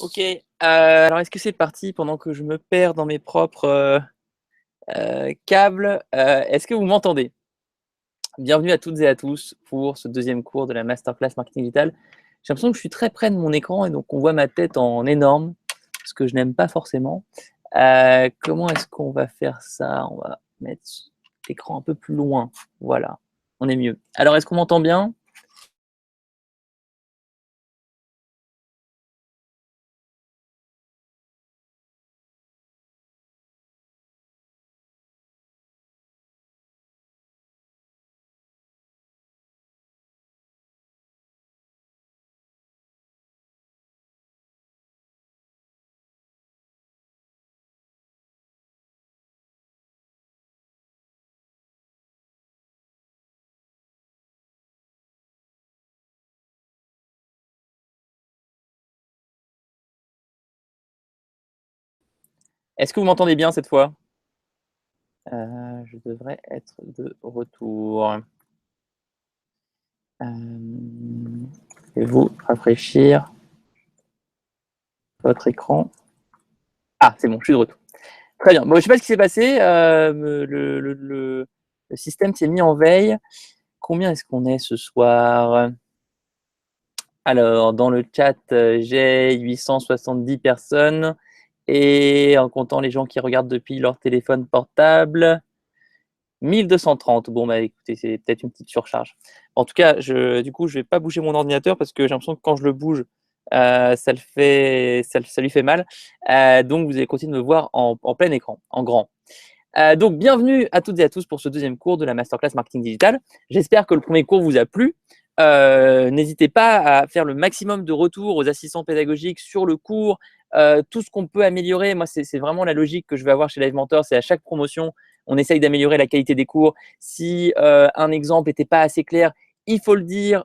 Ok, alors est-ce que c'est parti pendant que je me perds dans mes propres câbles? Est-ce que vous m'entendez? Bienvenue à toutes et à tous pour ce deuxième cours de la Masterclass Marketing Digital. J'ai l'impression que je suis très près de mon écran et donc on voit ma tête en énorme, ce que je n'aime pas forcément. Comment est-ce qu'on va faire ça? On va mettre l'écran un peu plus loin. Voilà, on est mieux. Alors, est-ce qu'on m'entend bien? Est-ce que vous m'entendez bien cette fois? Je devrais être de retour. Pouvez-vous rafraîchir votre écran? Ah, c'est bon, je suis de retour. Très bien. Bon, je ne sais pas ce qui s'est passé. Le système s'est mis en veille. Combien est-ce qu'on est ce soir? Alors, dans le chat, j'ai 870 personnes. Et en comptant les gens qui regardent depuis leur téléphone portable, 1230. Bon, bah écoutez, c'est peut-être une petite surcharge. En tout cas, du coup, je ne vais pas bouger mon ordinateur parce que j'ai l'impression que quand je le bouge, ça lui fait mal. Donc, vous allez continuer de me voir en plein écran, en grand. Donc, bienvenue à toutes et à tous pour ce deuxième cours de la Masterclass Marketing Digital. J'espère que le premier cours vous a plu. N'hésitez pas à faire le maximum de retours aux assistants pédagogiques sur le cours, tout ce qu'on peut améliorer. Moi, c'est vraiment la logique que je vais avoir chez Live Mentor. C'est à chaque promotion, on essaye d'améliorer la qualité des cours. Si un exemple n'était pas assez clair, il faut le dire.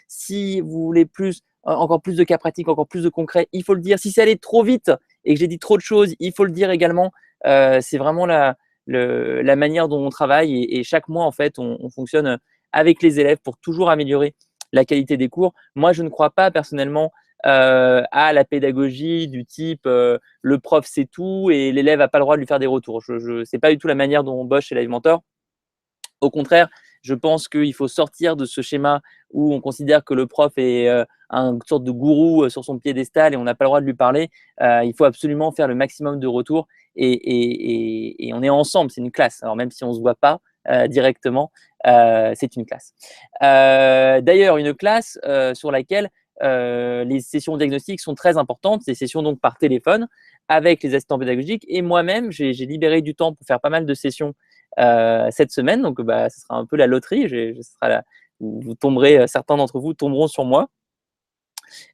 Si vous voulez encore plus de cas pratiques, encore plus de concret, il faut le dire. Si ça allait trop vite et que j'ai dit trop de choses, il faut le dire également. C'est vraiment la manière dont on travaille et chaque mois, en fait, on fonctionne avec les élèves pour toujours améliorer la qualité des cours. Moi, je ne crois pas personnellement à la pédagogie du type le prof sait tout et l'élève n'a pas le droit de lui faire des retours. Ce n'est pas du tout la manière dont on bosse chez Live Mentor. Au contraire, je pense qu'il faut sortir de ce schéma où on considère que le prof est une sorte de gourou sur son piédestal et on n'a pas le droit de lui parler. Il faut absolument faire le maximum de retours et on est ensemble, c'est une classe. Alors même si on ne se voit pas directement, c'est une classe. D'ailleurs, une classe sur laquelle les sessions diagnostiques sont très importantes, ces sessions donc par téléphone avec les assistants pédagogiques. Et moi-même, j'ai libéré du temps pour faire pas mal de sessions cette semaine. Donc, bah, ce sera un peu la loterie. Vous tomberez, certains d'entre vous tomberont sur moi.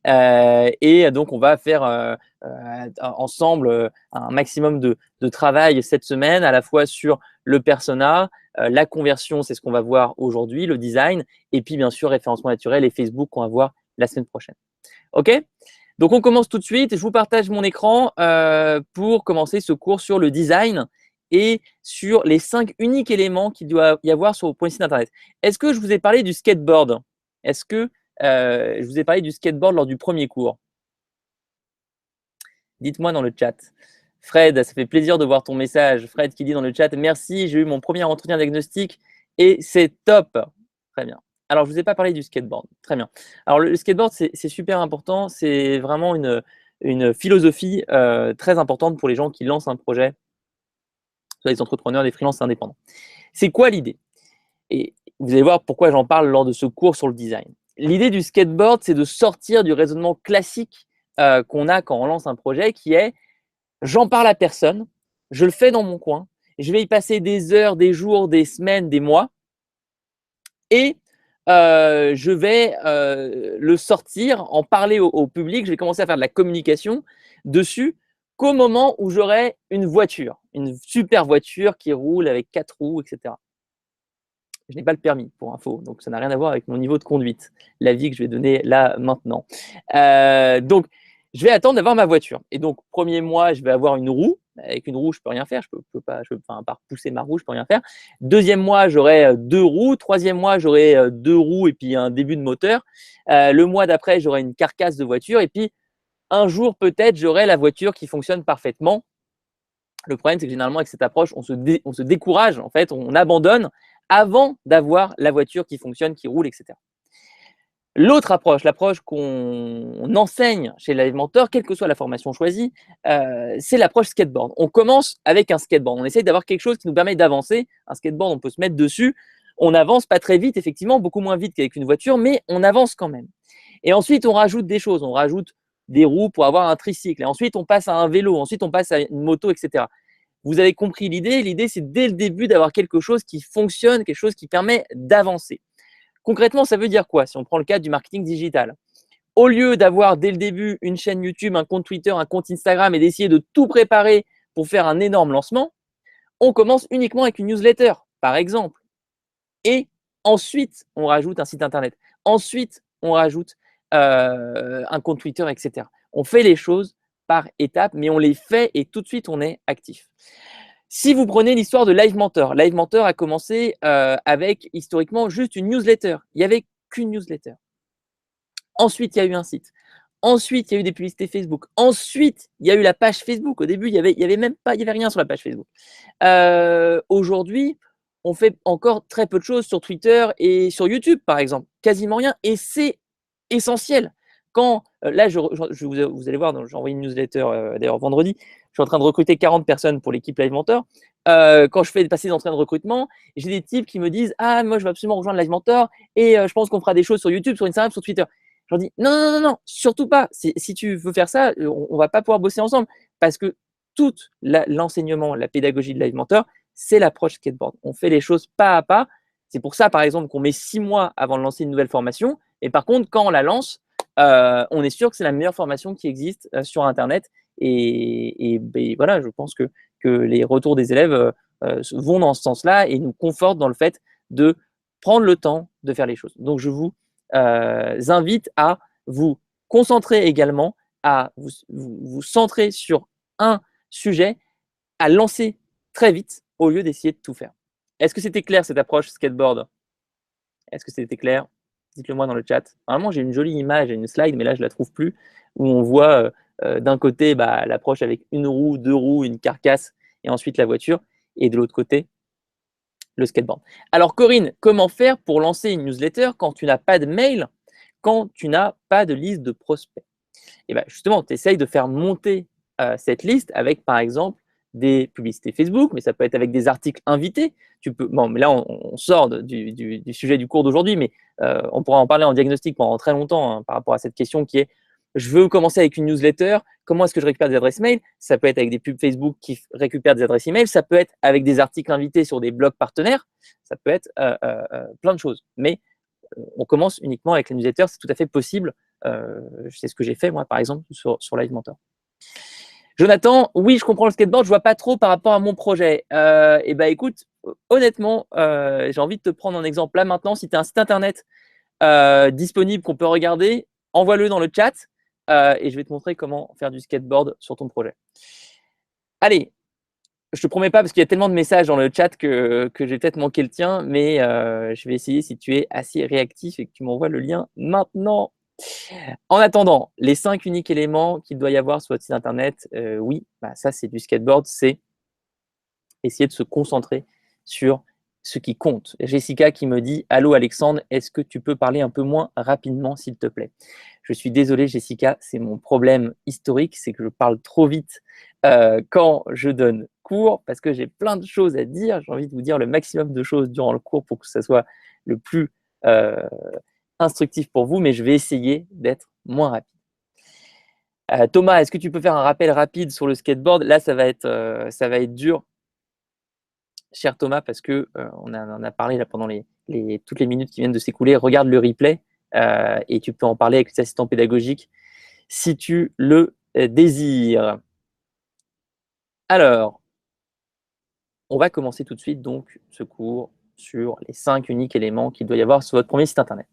Et donc, on va faire ensemble un maximum de travail cette semaine, à la fois sur le persona, la conversion, c'est ce qu'on va voir aujourd'hui, le design, et puis bien sûr, référencement naturel et Facebook qu'on va voir la semaine prochaine. OK? Donc, on commence tout de suite. Je vous partage mon écran pour commencer ce cours sur le design et sur les 5 uniques éléments qu'il doit y avoir sur votre site internet. Est-ce que je vous ai parlé du skateboard? Est-ce que je vous ai parlé du skateboard lors du premier cours? Dites-moi dans le chat. Fred, ça fait plaisir de voir ton message. Fred qui dit dans le chat, merci, j'ai eu mon premier entretien diagnostic et c'est top. Très bien. Alors, je ne vous ai pas parlé du skateboard. Très bien. Alors, le skateboard, c'est super important. C'est vraiment une philosophie très importante pour les gens qui lancent un projet, soit les entrepreneurs, les freelances indépendants. C'est quoi l'idée? Et vous allez voir pourquoi j'en parle lors de ce cours sur le design. L'idée du skateboard, c'est de sortir du raisonnement classique qu'on a quand on lance un projet qui est j'en parle à personne, je le fais dans mon coin, je vais y passer des heures, des jours, des semaines, des mois, et je vais le sortir, en parler au public, je vais commencer à faire de la communication dessus qu'au moment où j'aurai une voiture, une super voiture qui roule avec 4 roues, etc. Je n'ai pas le permis, pour info, donc ça n'a rien à voir avec mon niveau de conduite, l'avis que je vais donner là maintenant. Donc, je vais attendre d'avoir ma voiture. Et donc, premier mois, je vais avoir une roue. Avec une roue, je ne peux rien faire. À part pousser ma roue, je ne peux rien faire. Deuxième mois, j'aurai 2 roues. Troisième mois, j'aurai 2 roues et puis un début de moteur. Le mois d'après, j'aurai une carcasse de voiture. Et puis, un jour, peut-être, j'aurai la voiture qui fonctionne parfaitement. Le problème, c'est que généralement, avec cette approche, on se décourage, en fait, on abandonne avant d'avoir la voiture qui fonctionne, qui roule, etc. L'autre approche, l'approche qu'on enseigne chez Live Mentor, quelle que soit la formation choisie, c'est l'approche skateboard. On commence avec un skateboard. On essaye d'avoir quelque chose qui nous permet d'avancer. Un skateboard, on peut se mettre dessus. On avance pas très vite, effectivement, beaucoup moins vite qu'avec une voiture, mais on avance quand même. Et ensuite, on rajoute des choses. On rajoute des roues pour avoir un tricycle. Et ensuite, on passe à un vélo. Ensuite, on passe à une moto, etc. Vous avez compris l'idée. L'idée, c'est dès le début d'avoir quelque chose qui fonctionne, quelque chose qui permet d'avancer. Concrètement, ça veut dire quoi si on prend le cas du marketing digital? Au lieu d'avoir dès le début une chaîne YouTube, un compte Twitter, un compte Instagram et d'essayer de tout préparer pour faire un énorme lancement, on commence uniquement avec une newsletter, par exemple. Et ensuite, on rajoute un site internet. Ensuite, on rajoute un compte Twitter, etc. On fait les choses par étapes, mais on les fait et tout de suite, on est actif. Si vous prenez l'histoire de Live Mentor a commencé avec historiquement juste une newsletter. Il n'y avait qu'une newsletter. Ensuite, il y a eu un site. Ensuite, il y a eu des publicités Facebook. Ensuite, il y a eu la page Facebook. Au début, il y avait même pas, il y avait rien sur la page Facebook. Aujourd'hui, on fait encore très peu de choses sur Twitter et sur YouTube, par exemple. Quasiment rien. Et c'est essentiel. Quand, là, vous allez voir, j'ai envoyé une newsletter d'ailleurs vendredi. Je suis en train de recruter 40 personnes pour l'équipe Live Mentor. Quand je fais passer des entretiens de recrutement, j'ai des types qui me disent: ah, moi, je veux absolument rejoindre Live Mentor et je pense qu'on fera des choses sur YouTube, sur Instagram, sur Twitter. Je leur dis: non, non, non, non, surtout pas. Si tu veux faire ça, on ne va pas pouvoir bosser ensemble parce que tout l'enseignement, la pédagogie de Live Mentor, c'est l'approche skateboard. On fait les choses pas à pas. C'est pour ça, par exemple, qu'on met 6 mois avant de lancer une nouvelle formation. Et par contre, quand on la lance, on est sûr que c'est la meilleure formation qui existe sur Internet. Et voilà, je pense que les retours des élèves vont dans ce sens-là et nous confortent dans le fait de prendre le temps de faire les choses. Donc, je vous invite à vous concentrer également, à vous centrer sur un sujet, à lancer très vite au lieu d'essayer de tout faire. Est-ce que c'était clair cette approche skateboard? Est-ce que c'était clair? Dites-le moi dans le chat. Normalement, j'ai une jolie image et une slide, mais là, je ne la trouve plus, où on voit d'un côté l'approche avec une roue, deux roues, une carcasse, et ensuite la voiture, et de l'autre côté, le skateboard. Alors, Corinne, comment faire pour lancer une newsletter quand tu n'as pas de mail, quand tu n'as pas de liste de prospects? Et bien, justement, tu essayes de faire monter cette liste avec, par exemple, des publicités Facebook, mais ça peut être avec des articles invités. Bon, mais là, on sort du sujet du cours d'aujourd'hui, mais on pourra en parler en diagnostic pendant très longtemps hein, par rapport à cette question qui est: je veux commencer avec une newsletter, comment est-ce que je récupère des adresses mail? Ça peut être avec des pubs Facebook qui récupèrent des adresses email, ça peut être avec des articles invités sur des blogs partenaires, ça peut être plein de choses. Mais on commence uniquement avec les newsletters, c'est tout à fait possible. C'est ce que j'ai fait, moi, par exemple, sur Live Mentor. Jonathan, oui, je comprends le skateboard, je vois pas trop par rapport à mon projet. Et ben écoute, honnêtement, j'ai envie de te prendre un exemple là maintenant. Si tu as un site internet disponible qu'on peut regarder, envoie-le dans le chat et je vais te montrer comment faire du skateboard sur ton projet. Allez, je te promets pas parce qu'il y a tellement de messages dans le chat que j'ai peut-être manqué le tien, mais je vais essayer si tu es assez réactif et que tu m'envoies le lien maintenant. En attendant, les 5 uniques éléments qu'il doit y avoir sur votre site internet, oui, ça c'est du skateboard, c'est essayer de se concentrer sur ce qui compte. Jessica qui me dit: allô Alexandre, est-ce que tu peux parler un peu moins rapidement s'il te plaît? Je suis désolé Jessica, c'est mon problème historique, c'est que je parle trop vite quand je donne cours parce que j'ai plein de choses à dire. J'ai envie de vous dire le maximum de choses durant le cours pour que ça soit le plus instructif pour vous, mais je vais essayer d'être moins rapide. Thomas, est-ce que tu peux faire un rappel rapide sur le skateboard? Là, ça va être dur, cher Thomas, parce que on en a parlé là pendant toutes les minutes qui viennent de s'écouler. Regarde le replay et tu peux en parler avec les assistants pédagogiques si tu le désires. Alors, on va commencer tout de suite donc ce cours sur les 5 uniques éléments qu'il doit y avoir sur votre premier site internet.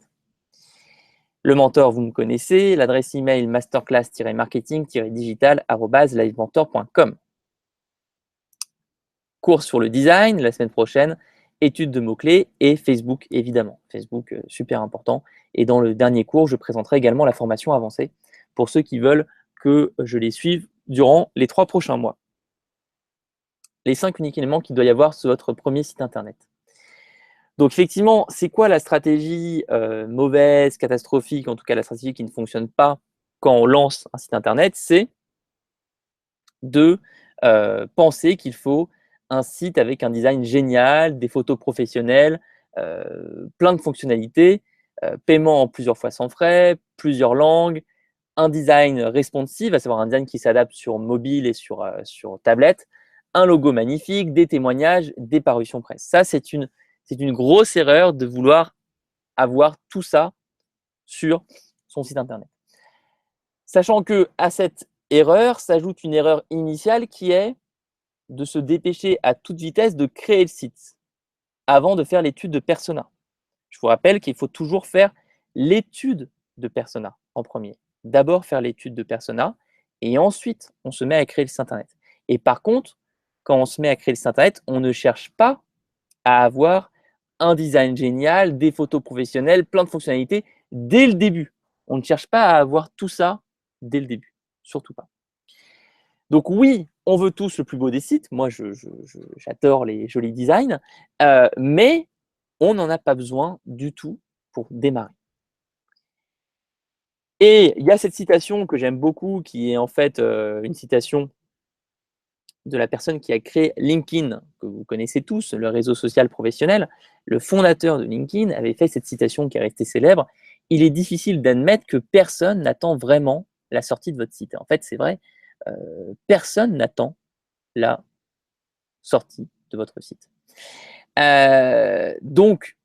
Le mentor, vous me connaissez, l'adresse email masterclass-marketing-digital@livementor.com. Cours sur le design la semaine prochaine, études de mots-clés et Facebook évidemment. Facebook, super important. Et dans le dernier cours, je présenterai également la formation avancée pour ceux qui veulent que je les suive durant les 3 prochains mois. Les 5 uniques éléments qu'il doit y avoir sur votre premier site internet. Donc effectivement, c'est quoi la stratégie mauvaise, catastrophique, en tout cas la stratégie qui ne fonctionne pas quand on lance un site internet? C'est de penser qu'il faut un site avec un design génial, des photos professionnelles, plein de fonctionnalités, paiement en plusieurs fois sans frais, plusieurs langues, un design responsive, à savoir un design qui s'adapte sur mobile et sur tablette, un logo magnifique, des témoignages, des parutions presse. Ça, c'est une grosse erreur de vouloir avoir tout ça sur son site internet. Sachant qu'à cette erreur s'ajoute une erreur initiale qui est de se dépêcher à toute vitesse de créer le site avant de faire l'étude de persona. Je vous rappelle qu'il faut toujours faire l'étude de persona en premier. D'abord faire l'étude de persona et ensuite on se met à créer le site internet. Et par contre, quand on se met à créer le site internet, on ne cherche pas à avoir un design génial, des photos professionnelles, plein de fonctionnalités dès le début. On ne cherche pas à avoir tout ça dès le début, surtout pas. Donc oui, on veut tous le plus beau des sites. Moi, j'adore les jolis designs, mais on n'en a pas besoin du tout pour démarrer. Et il y a cette citation que j'aime beaucoup, qui est en fait une citation de la personne qui a créé LinkedIn, que vous connaissez tous, le réseau social professionnel. Le fondateur de LinkedIn avait fait cette citation qui est restée célèbre. Il est difficile d'admettre que personne n'attend vraiment la sortie de votre site. En fait, c'est vrai, personne n'attend la sortie de votre site. Donc,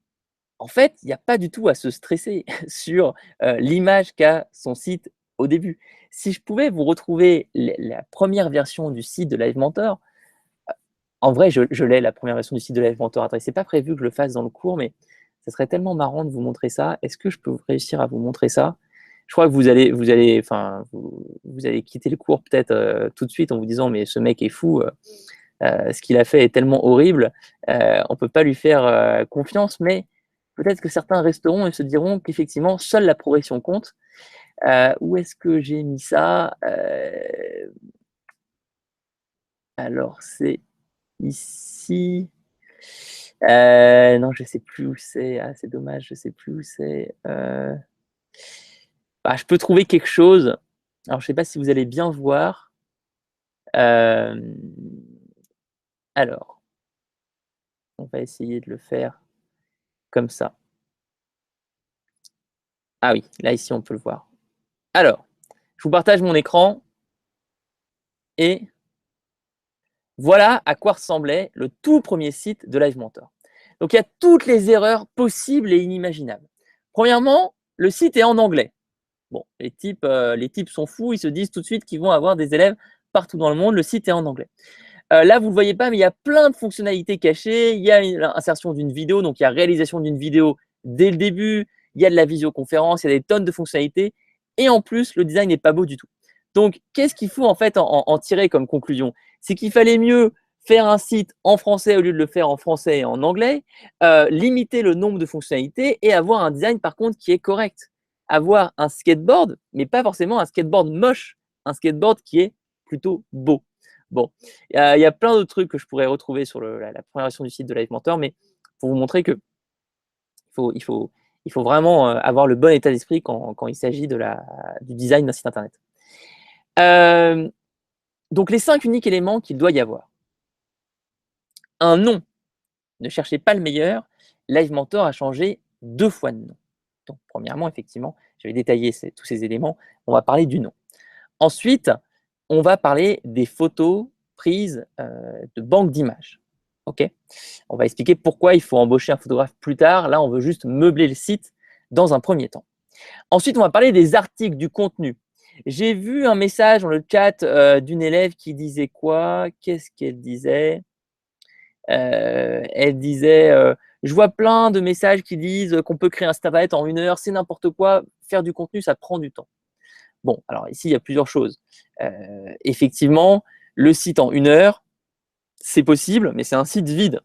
en fait, il n'y a pas du tout à se stresser sur l'image qu'a son site au début. Si je pouvais vous retrouver la première version du site de Live Mentor, en vrai, je l'ai, la première version du site de Live Mentor. Attendez, c'est pas prévu que je le fasse dans le cours, mais ça serait tellement marrant de vous montrer ça. Est-ce que je peux réussir à vous montrer ça? Je crois que vous allez quitter le cours peut-être tout de suite en vous disant mais ce mec est fou, ce qu'il a fait est tellement horrible, on ne peut pas lui faire confiance, mais peut-être que certains resteront et se diront qu'effectivement, seule la progression compte. Où est-ce que j'ai mis ça? Alors, c'est ici. Non, je ne sais plus où c'est. Ah, c'est dommage, je ne sais plus où c'est. Bah, je peux trouver quelque chose. Alors, je ne sais pas si vous allez bien voir. Alors, on va essayer de le faire comme ça. Ah oui, là, ici, on peut le voir. Alors, je vous partage mon écran et voilà à quoi ressemblait le tout premier site de Live Mentor. Donc, il y a toutes les erreurs possibles et inimaginables. Premièrement, le site est en anglais. Bon, les types sont fous, ils se disent tout de suite qu'ils vont avoir des élèves partout dans le monde. Le site est en anglais. Là, vous ne le voyez pas, mais il y a plein de fonctionnalités cachées. Il y a l'insertion d'une vidéo, donc il y a réalisation d'une vidéo dès le début. Il y a de la visioconférence, il y a des tonnes de fonctionnalités. Et en plus, le design n'est pas beau du tout. Donc, qu'est-ce qu'il faut en fait en tirer comme conclusion? C'est qu'il fallait mieux faire un site en français au lieu de le faire en français et en anglais, limiter le nombre de fonctionnalités et avoir un design par contre qui est correct. Avoir un skateboard, mais pas forcément un skateboard moche, un skateboard qui est plutôt beau. Bon, il y a plein d'autres trucs que je pourrais retrouver sur la première version du site de Live Mentor, mais pour vous montrer que il faut vraiment avoir le bon état d'esprit quand il s'agit du design d'un site internet. Donc, les 5 uniques éléments qu'il doit y avoir. Un nom. Ne cherchez pas le meilleur. Live Mentor a changé 2 fois de nom. Donc, premièrement, effectivement, j'avais détaillé tous ces éléments. On va parler du nom. Ensuite, on va parler des photos prises de banque d'images. OK? On va expliquer pourquoi il faut embaucher un photographe plus tard. Là, on veut juste meubler le site dans un premier temps. Ensuite, on va parler des articles, du contenu. J'ai vu un message dans le chat d'une élève qui disait quoi? Qu'est-ce qu'elle disait? Elle disait je vois plein de messages qui disent qu'on peut créer un site internet en 1 heure, c'est n'importe quoi, faire du contenu, ça prend du temps. Bon, alors ici, il y a plusieurs choses. Effectivement, le site en 1 heure, c'est possible, mais c'est un site vide.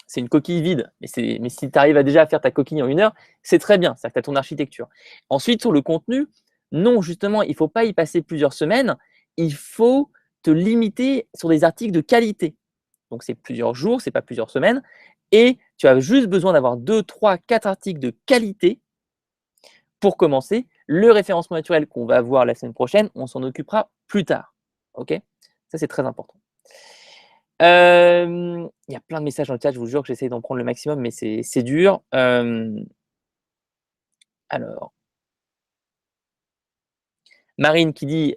C'est une coquille vide. Mais si tu arrives déjà à faire ta coquille en 1 heure, c'est très bien. C'est-à-dire que tu as ton architecture. Ensuite, sur le contenu, Non, justement, il ne faut pas y passer plusieurs semaines. Il faut te limiter sur des articles de qualité. Donc, c'est plusieurs jours, c'est pas plusieurs semaines. Et tu as juste besoin d'avoir 2, 3, 4 articles de qualité pour commencer. Le référencement naturel qu'on va voir la semaine prochaine, on s'en occupera plus tard. OK? Ça, c'est très important. Il y a plein de messages dans le chat, je vous jure que j'essaie d'en prendre le maximum, mais c'est dur. Alors, Marine qui dit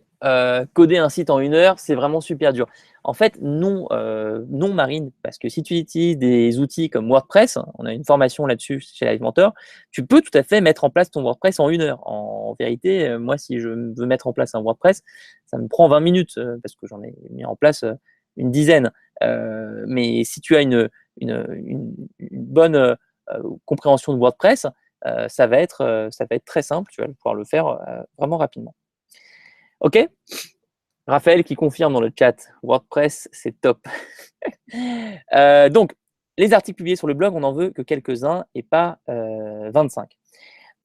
coder un site en 1 heure, c'est vraiment super dur. En fait, non, non, Marine, parce que si tu utilises des outils comme WordPress, on a une formation là-dessus chez Live Mentor, tu peux tout à fait mettre en place ton WordPress en 1 heure. En vérité, moi, si je veux mettre en place un WordPress, ça me prend 20 minutes parce que j'en ai mis en place une dizaine. Mais si tu as une bonne compréhension de WordPress, ça va être très simple, tu vas pouvoir le faire vraiment rapidement. OK? Raphaël qui confirme dans le chat, WordPress, c'est top. Donc, les articles publiés sur le blog, on n'en veut que quelques-uns et pas 25.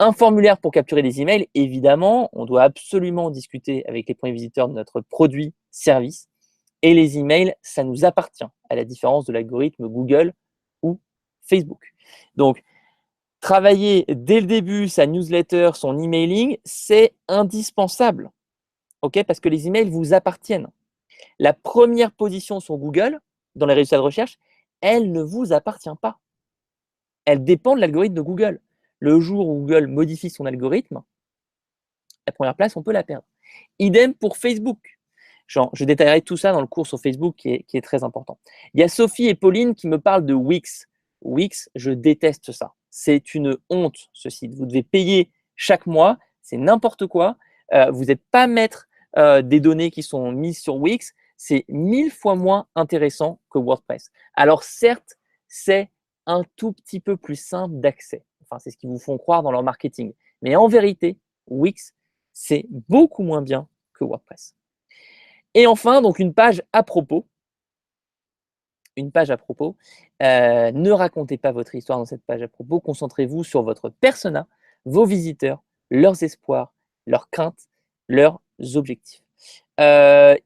Un formulaire pour capturer des emails, évidemment, on doit absolument discuter avec les premiers visiteurs de notre produit, service. Et les emails, ça nous appartient, à la différence de l'algorithme Google ou Facebook. Donc, travailler dès le début sa newsletter, son emailing, c'est indispensable. OK? Parce que les emails vous appartiennent. La première position sur Google, dans les résultats de recherche, elle ne vous appartient pas. Elle dépend de l'algorithme de Google. Le jour où Google modifie son algorithme, la première place, on peut la perdre. Idem pour Facebook. Je détaillerai tout ça dans le cours sur Facebook qui est très important. Il y a Sophie et Pauline qui me parlent de Wix. Wix, je déteste ça. C'est une honte, ce site. Vous devez payer chaque mois. C'est n'importe quoi. Vous n'êtes pas maître des données qui sont mises sur Wix. C'est 1000 fois moins intéressant que WordPress. Alors certes, c'est un tout petit peu plus simple d'accès. Enfin, c'est ce qu'ils vous font croire dans leur marketing. Mais en vérité, Wix, c'est beaucoup moins bien que WordPress. Et enfin, donc une page à propos. Une page à propos. Ne racontez pas votre histoire dans cette page à propos. Concentrez-vous sur votre persona, vos visiteurs, leurs espoirs, leurs craintes, leurs objectifs.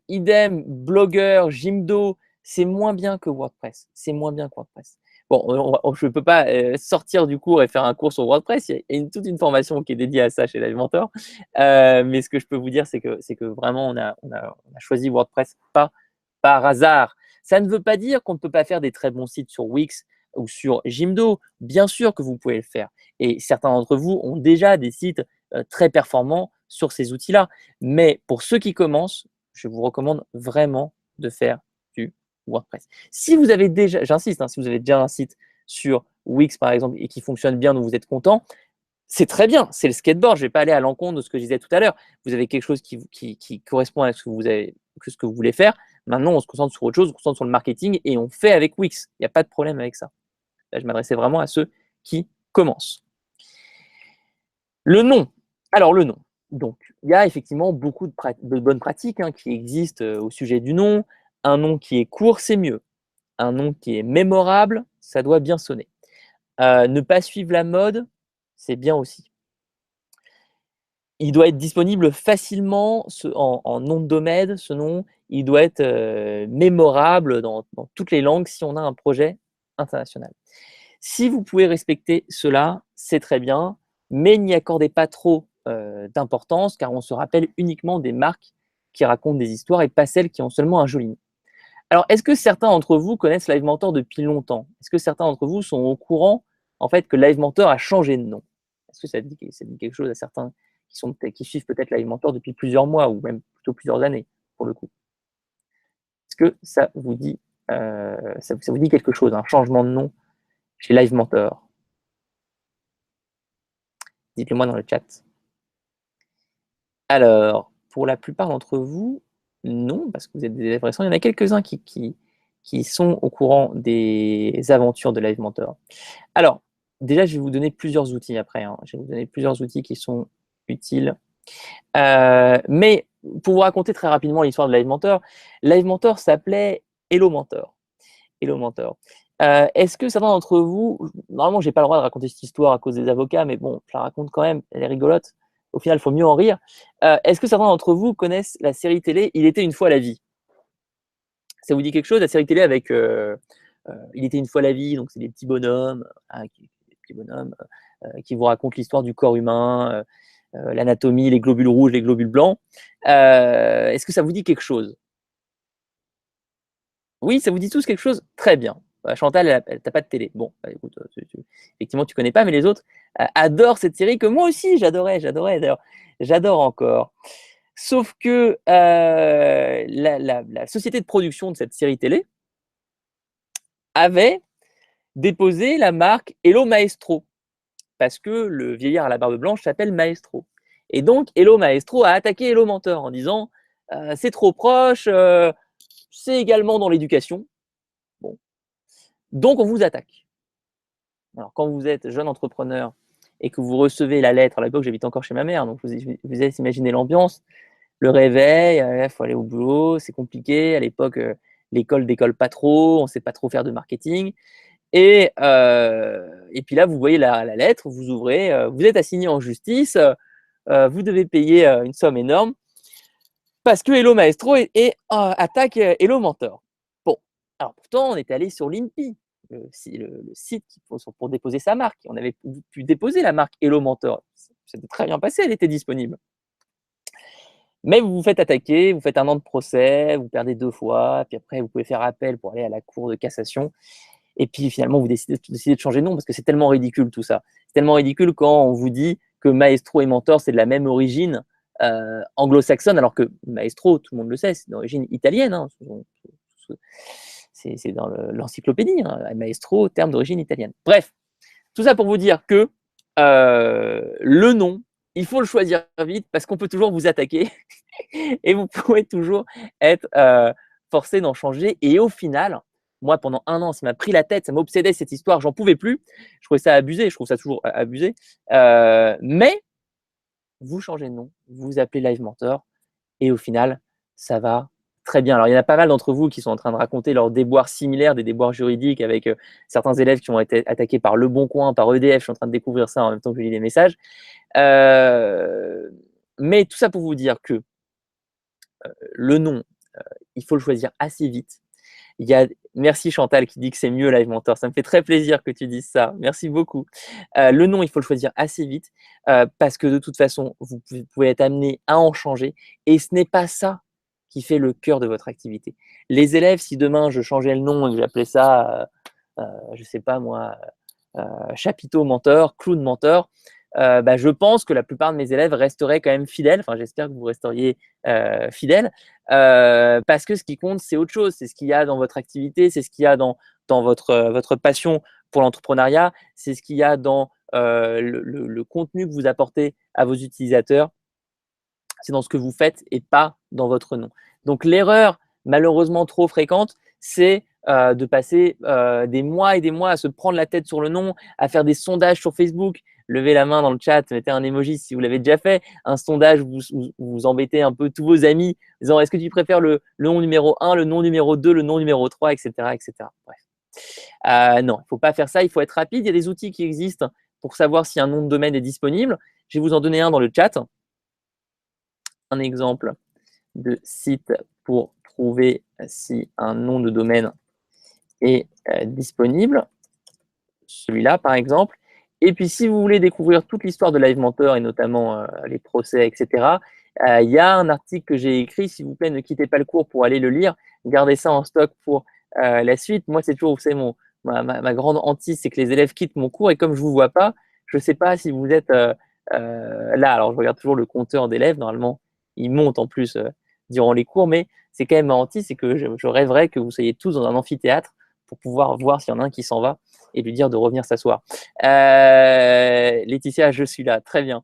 Idem, blogueur, Jimdo, c'est moins bien que WordPress. C'est moins bien que WordPress. Bon, je ne peux pas sortir du cours et faire un cours sur WordPress. Il y a toute une formation qui est dédiée à ça chez Live Mentor. Mais ce que je peux vous dire, c'est que vraiment, on a choisi WordPress pas par hasard. Ça ne veut pas dire qu'on ne peut pas faire des très bons sites sur Wix ou sur Jimdo. Bien sûr que vous pouvez le faire. Et certains d'entre vous ont déjà des sites très performants sur ces outils-là. Mais pour ceux qui commencent, je vous recommande vraiment de faire du WordPress. Si vous avez déjà, j'insiste, si vous avez déjà un site sur Wix par exemple et qui fonctionne bien, dont vous êtes content, c'est très bien, c'est le skateboard. Je ne vais pas aller à l'encontre de ce que je disais tout à l'heure. Vous avez quelque chose qui correspond à ce que vous voulez faire. Maintenant, on se concentre sur autre chose, on se concentre sur le marketing et on fait avec Wix. Il n'y a pas de problème avec ça. Là, je m'adressais vraiment à ceux qui commencent. Le nom. Alors, le nom. Donc, il y a effectivement beaucoup de bonnes pratiques qui existent au sujet du nom. Un nom qui est court, c'est mieux. Un nom qui est mémorable, ça doit bien sonner. Ne pas suivre la mode, c'est bien aussi. Il doit être disponible facilement en nom de domaine, ce nom. Il doit être mémorable dans toutes les langues si on a un projet international. Si vous pouvez respecter cela, c'est très bien, mais n'y accordez pas trop d'importance car on se rappelle uniquement des marques qui racontent des histoires et pas celles qui ont seulement un joli nom. Alors, est-ce que certains d'entre vous connaissent Live Mentor depuis longtemps? Est-ce que certains d'entre vous sont au courant en fait que Live Mentor a changé de nom? Est-ce que ça dit quelque chose à certains qui suivent peut-être Live Mentor depuis plusieurs mois ou même plutôt plusieurs années pour le coup? Est-ce que ça vous dit, ça vous dit quelque chose, un changement de nom chez Live Mentor? Dites-le moi dans le chat. Alors, pour la plupart d'entre vous, non, parce que vous êtes des élèves récents. Il y en a quelques-uns qui sont au courant des aventures de Live Mentor. Alors, déjà, je vais vous donner plusieurs outils après. Je vais vous donner plusieurs outils qui sont utiles. Mais pour vous raconter très rapidement l'histoire de Live Mentor s'appelait Hello Mentor. Hello Mentor. Est-ce que certains d'entre vous, normalement, je n'ai pas le droit de raconter cette histoire à cause des avocats, mais bon, je la raconte quand même, elle est rigolote. au final, il faut mieux en rire. Est-ce que certains d'entre vous connaissent la série télé Il était une fois la vie? Ça vous dit quelque chose, la série télé avec Il était une fois la vie, donc c'est des petits bonhommes, des petits bonhommes qui vous racontent l'histoire du corps humain, l'anatomie, les globules rouges, les globules blancs. Est-ce que ça vous dit quelque chose? Oui, ça vous dit tous quelque chose? Très bien. Chantal, elle tu pas de télé. Bon, bah, écoute, effectivement, tu connais pas, mais les autres adorent cette série que moi aussi j'adorais d'ailleurs. J'adore encore. Sauf que la société de production de cette série télé avait déposé la marque Hello Maestro, parce que le vieillard à la barbe blanche s'appelle Maestro. Et donc, Hello Maestro a attaqué Hello Mentor en disant c'est trop proche, c'est également dans l'éducation. Bon. Donc, on vous attaque. Alors, quand vous êtes jeune entrepreneur et que vous recevez la lettre, à l'époque, j'habite encore chez ma mère, donc vous imaginez l'ambiance, le réveil, il faut aller au boulot, c'est compliqué. À l'époque, l'école décolle pas trop, on ne sait pas trop faire de marketing. Et puis là, vous voyez la lettre, vous ouvrez, vous êtes assigné en justice, vous devez payer une somme énorme parce que Hello Maestro attaque Hello Mentor. Bon, alors pourtant, on était allé sur l'INPI, le site pour déposer sa marque. On avait pu déposer la marque Hello Mentor. C'était très bien passé, elle était disponible. Mais vous vous faites attaquer, vous faites 1 an de procès, vous perdez 2 fois, puis après, vous pouvez faire appel pour aller à la cour de cassation. Et puis finalement, vous décidez de changer de nom parce que c'est tellement ridicule tout ça. C'est tellement ridicule quand on vous dit que Maestro et Mentor, c'est de la même origine anglo-saxonne, alors que Maestro, tout le monde le sait, c'est d'origine italienne. Hein. C'est dans l'encyclopédie. Hein. Maestro, terme d'origine italienne. Bref, tout ça pour vous dire que le nom, il faut le choisir vite parce qu'on peut toujours vous attaquer et vous pouvez toujours être forcé d'en changer. Et au final, moi, pendant 1 an, ça m'a pris la tête, ça m'obsédait cette histoire, j'en pouvais plus. Je trouvais ça abusé, je trouve ça toujours abusé. Mais vous changez de nom, vous vous appelez Live Mentor et au final, ça va très bien. Alors, il y en a pas mal d'entre vous qui sont en train de raconter leurs déboires similaires, des déboires juridiques avec certains élèves qui ont été attaqués par Le Bon Coin, par EDF. Je suis en train de découvrir ça en même temps que je lis les messages. Mais tout ça pour vous dire que le nom, il faut le choisir assez vite. Merci Chantal qui dit que c'est mieux Live Mentor. Ça me fait très plaisir que tu dises ça. Merci beaucoup. Le nom, il faut le choisir assez vite parce que de toute façon, vous pouvez être amené à en changer et ce n'est pas ça qui fait le cœur de votre activité. Les élèves, si demain je changeais le nom et que j'appelais ça, je ne sais pas moi, chapiteau mentor, clown mentor, bah, je pense que la plupart de mes élèves resteraient quand même fidèles. Enfin, j'espère que vous resteriez fidèles parce que ce qui compte, c'est autre chose. C'est ce qu'il y a dans votre activité, c'est ce qu'il y a dans votre passion pour l'entrepreneuriat, c'est ce qu'il y a dans le contenu que vous apportez à vos utilisateurs. C'est dans ce que vous faites et pas dans votre nom. Donc, l'erreur malheureusement trop fréquente, c'est de passer des mois et des mois à se prendre la tête sur le nom, à faire des sondages sur Facebook. Levez la main dans le chat, mettez un emoji si vous l'avez déjà fait. Un sondage où vous embêtez un peu tous vos amis, en disant est-ce que tu préfères le nom numéro 1, le nom numéro 2, le nom numéro 3, etc. etc. Bref. Non, il ne faut pas faire ça, il faut être rapide. Il y a des outils qui existent pour savoir si un nom de domaine est disponible. Je vais vous en donner un dans le chat. Un exemple de site pour trouver si un nom de domaine est disponible. Celui-là, par exemple. Et puis, si vous voulez découvrir toute l'histoire de Live Mentor et notamment les procès, etc., il y a un article que j'ai écrit. S'il vous plaît, ne quittez pas le cours pour aller le lire. Gardez ça en stock pour la suite. Moi, c'est toujours, vous savez, ma grande hantise, c'est que les élèves quittent mon cours et comme je ne vous vois pas, je ne sais pas si vous êtes là. Alors, je regarde toujours le compteur d'élèves. Normalement, il monte en plus durant les cours, mais c'est quand même ma hantise, c'est que je rêverais que vous soyez tous dans un amphithéâtre pour pouvoir voir s'il y en a un qui s'en va et lui dire de revenir s'asseoir. Laetitia, je suis là, très bien.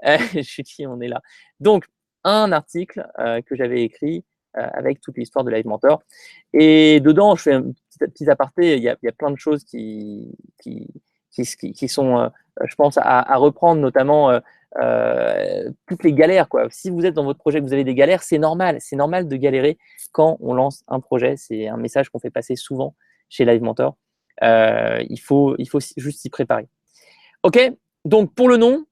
Je suis qui, on est là. Donc, un article que j'avais écrit avec toute l'histoire de Live Mentor. Et dedans, je fais un petit aparté, il y a plein de choses qui sont, je pense, à reprendre, notamment toutes les galères, quoi. Si vous êtes dans votre projet, que vous avez des galères, c'est normal de galérer quand on lance un projet. C'est un message qu'on fait passer souvent chez Live Mentor. Il faut juste s'y préparer. Ok, donc pour le nom,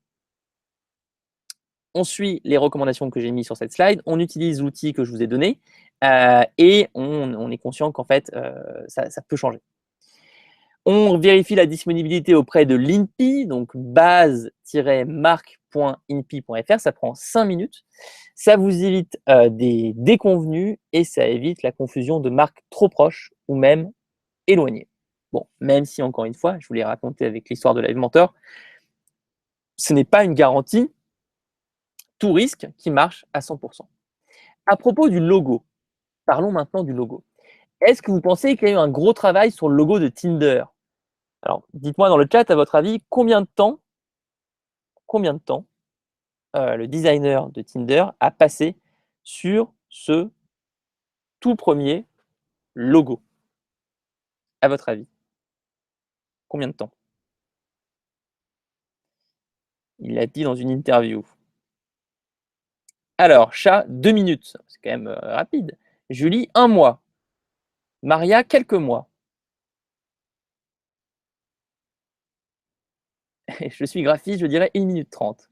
on suit les recommandations que j'ai mises sur cette slide, on utilise l'outil que je vous ai donné et on est conscient qu'en fait, ça peut changer. On vérifie la disponibilité auprès de l'INPI, donc base-marque.inpi.fr, ça prend 5 minutes. Ça vous évite des déconvenus et ça évite la confusion de marques trop proches ou même éloignées. Bon, même si encore une fois, je vous l'ai raconté avec l'histoire de Live Mentor, ce n'est pas une garantie, tout risque qui marche à 100%. À propos du logo, parlons maintenant du logo. Est-ce que vous pensez qu'il y a eu un gros travail sur le logo de Tinder? Alors, dites-moi dans le chat, à votre avis, combien de temps le designer de Tinder a passé sur ce tout premier logo? À votre avis, combien de temps? Il l'a dit dans une interview. Alors, chat, 2 minutes, c'est quand même rapide. Julie, 1 mois. Maria, quelques mois. Je suis graphiste, je dirais 1 minute 30.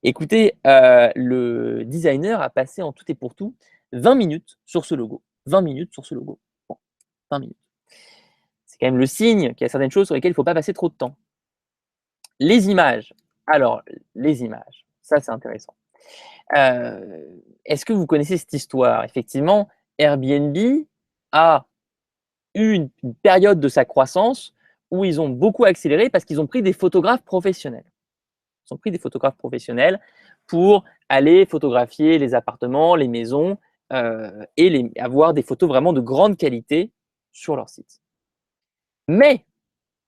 Écoutez, le designer a passé en tout et pour tout 20 minutes sur ce logo. 20 minutes sur ce logo. Bon, 20 minutes. C'est quand même le signe qu'il y a certaines choses sur lesquelles il ne faut pas passer trop de temps. Les images. Alors, les images, ça c'est intéressant. Est-ce que vous connaissez cette histoire? Effectivement, Airbnb a eu une période de sa croissance où ils ont beaucoup accéléré parce qu'ils ont pris des photographes professionnels. Ils ont pris des photographes professionnels pour aller photographier les appartements, les maisons et avoir des photos vraiment de grande qualité sur leur site. Mais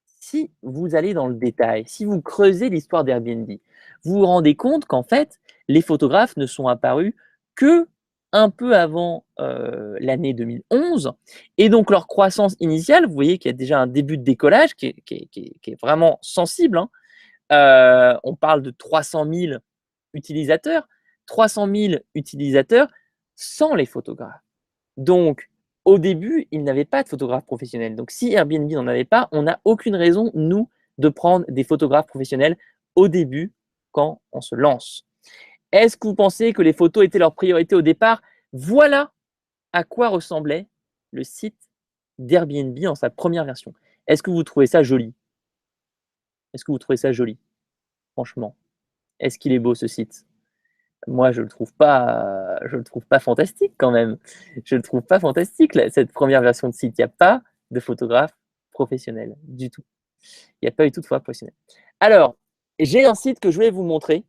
si vous allez dans le détail, si vous creusez l'histoire d'Airbnb, vous vous rendez compte qu'en fait, les photographes ne sont apparus que un peu avant l'année 2011. Et donc, leur croissance initiale, vous voyez qu'il y a déjà un début de décollage qui est vraiment sensible, hein. On parle de 300 000 utilisateurs. 300 000 utilisateurs sans les photographes. Donc, au début, ils n'avaient pas de photographe professionnel. Donc, si Airbnb n'en avait pas, on n'a aucune raison, nous, de prendre des photographes professionnels au début quand on se lance. Est-ce que vous pensez que les photos étaient leur priorité au départ? Voilà à quoi ressemblait le site d'Airbnb en sa première version. Est-ce que vous trouvez ça joli? Est-ce que vous trouvez ça joli? Franchement, est-ce qu'il est beau ce site? Moi, je le trouve pas fantastique quand même. Je le trouve pas fantastique, cette première version de site. Il n'y a pas de photographe professionnel du tout. Il n'y a pas eu tout de photographe professionnel. Alors, j'ai un site que je vais vous montrer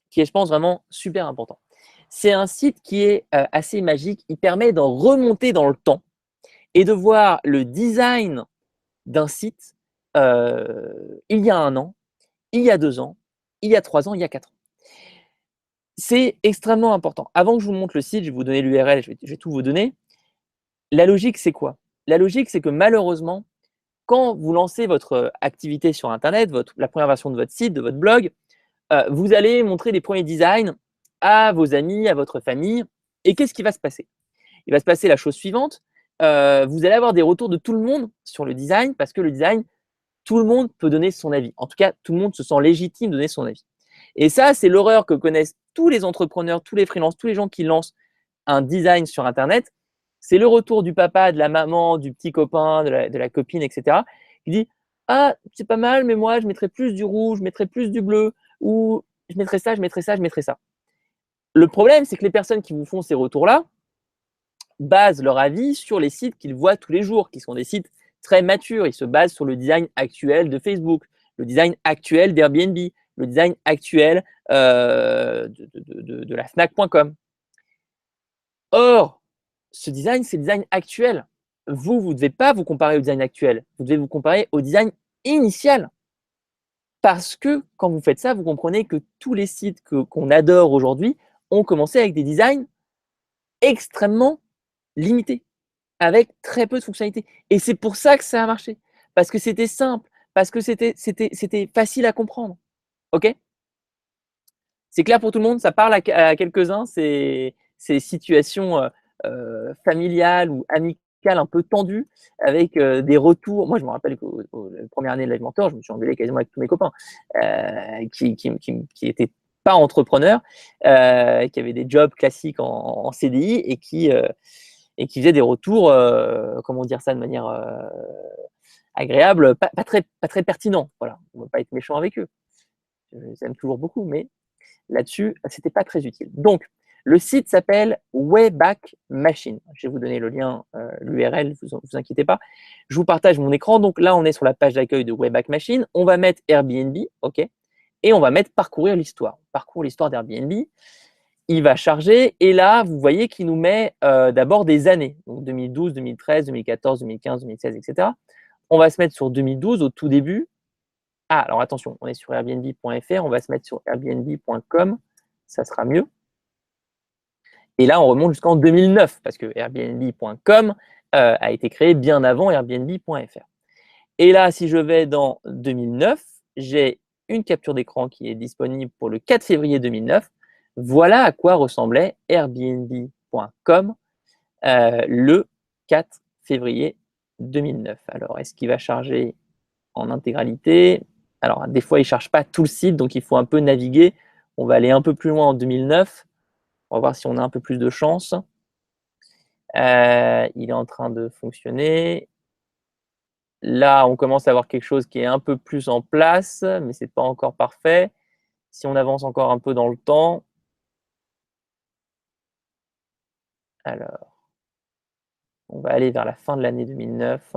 qui est, je pense, vraiment super important. C'est un site qui est assez magique. Il permet d'en remonter dans le temps et de voir le design d'un site il y a 1 an, il y a 2 ans, il y a 3 ans, il y a 4 ans. C'est extrêmement important. Avant que je vous montre le site, je vais vous donner l'URL, je vais tout vous donner. La logique, c'est quoi? La logique, c'est que malheureusement, quand vous lancez votre activité sur Internet, la première version de votre site, de votre blog, vous allez montrer les premiers designs à vos amis, à votre famille. Et qu'est-ce qui va se passer? Il va se passer la chose suivante. Vous allez avoir des retours de tout le monde sur le design parce que le design, tout le monde peut donner son avis. En tout cas, tout le monde se sent légitime de donner son avis. Et ça, c'est l'horreur que connaissent tous les entrepreneurs, tous les freelances, tous les gens qui lancent un design sur Internet. C'est le retour du papa, de la maman, du petit copain, de la copine, etc. qui dit « Ah, c'est pas mal, mais moi, je mettrais plus du rouge, je mettrais plus du bleu, ou je mettrais ça, je mettrais ça, je mettrais ça. » Le problème, c'est que les personnes qui vous font ces retours-là basent leur avis sur les sites qu'ils voient tous les jours, qui sont des sites très matures. Ils se basent sur le design actuel de Facebook, le design actuel d'Airbnb, le design actuel de la Fnac.com. Or, ce design, c'est le design actuel. Vous ne devez pas vous comparer au design actuel. Vous devez vous comparer au design initial. Parce que quand vous faites ça, vous comprenez que tous les sites qu'on adore aujourd'hui ont commencé avec des designs extrêmement limités, avec très peu de fonctionnalités. Et c'est pour ça que ça a marché. Parce que c'était simple, parce que c'était facile à comprendre. OK? C'est clair pour tout le monde? Ça parle à quelques-uns, ces situations familiales ou amicales un peu tendues avec des retours. Moi, je me rappelle qu'aux la première année de Live Mentor, je me suis engueulé quasiment avec tous mes copains qui étaient pas entrepreneurs, qui avaient des jobs classiques en CDI et qui faisaient des retours, comment dire ça de manière agréable, pas très pertinent. Voilà, on ne va pas être méchant avec eux. Je les aime toujours beaucoup, mais là-dessus, c'était pas très utile. Donc, le site s'appelle Wayback Machine. Je vais vous donner le lien, l'URL, vous inquiétez pas. Je vous partage mon écran. Donc là, on est sur la page d'accueil de Wayback Machine. On va mettre Airbnb, OK, et on va mettre parcourir l'histoire. Parcours l'histoire d'Airbnb. Il va charger et là, vous voyez qu'il nous met d'abord des années. Donc 2012, 2013, 2014, 2015, 2016, etc. On va se mettre sur 2012 au tout début. Ah, alors attention, on est sur airbnb.fr, on va se mettre sur airbnb.com, ça sera mieux. Et là, on remonte jusqu'en 2009, parce que airbnb.com a été créé bien avant airbnb.fr. Et là, si je vais dans 2009, j'ai une capture d'écran qui est disponible pour le 4 février 2009. Voilà à quoi ressemblait airbnb.com le 4 février 2009. Alors, est-ce qu'il va charger en intégralité? Alors, des fois, il ne charge pas tout le site, donc il faut un peu naviguer. On va aller un peu plus loin en 2009. On va voir si on a un peu plus de chance. Il est en train de fonctionner. Là, on commence à avoir quelque chose qui est un peu plus en place, mais ce n'est pas encore parfait. Si on avance encore un peu dans le temps. Alors, on va aller vers la fin de l'année 2009.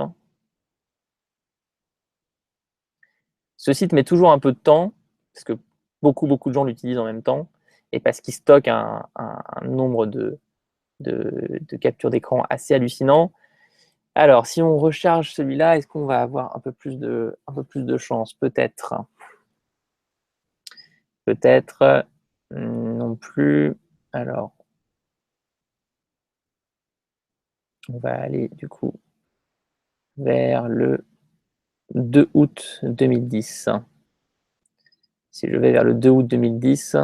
Ce site met toujours un peu de temps, parce que beaucoup de gens l'utilisent en même temps, et parce qu'il stocke un nombre de captures d'écran assez hallucinant. Alors, si on recharge celui-là, est-ce qu'on va avoir un peu plus de chance? Peut-être. Peut-être non plus. Alors, on va aller du coup vers le 2 août 2010. Si je vais vers le 2 août 2010,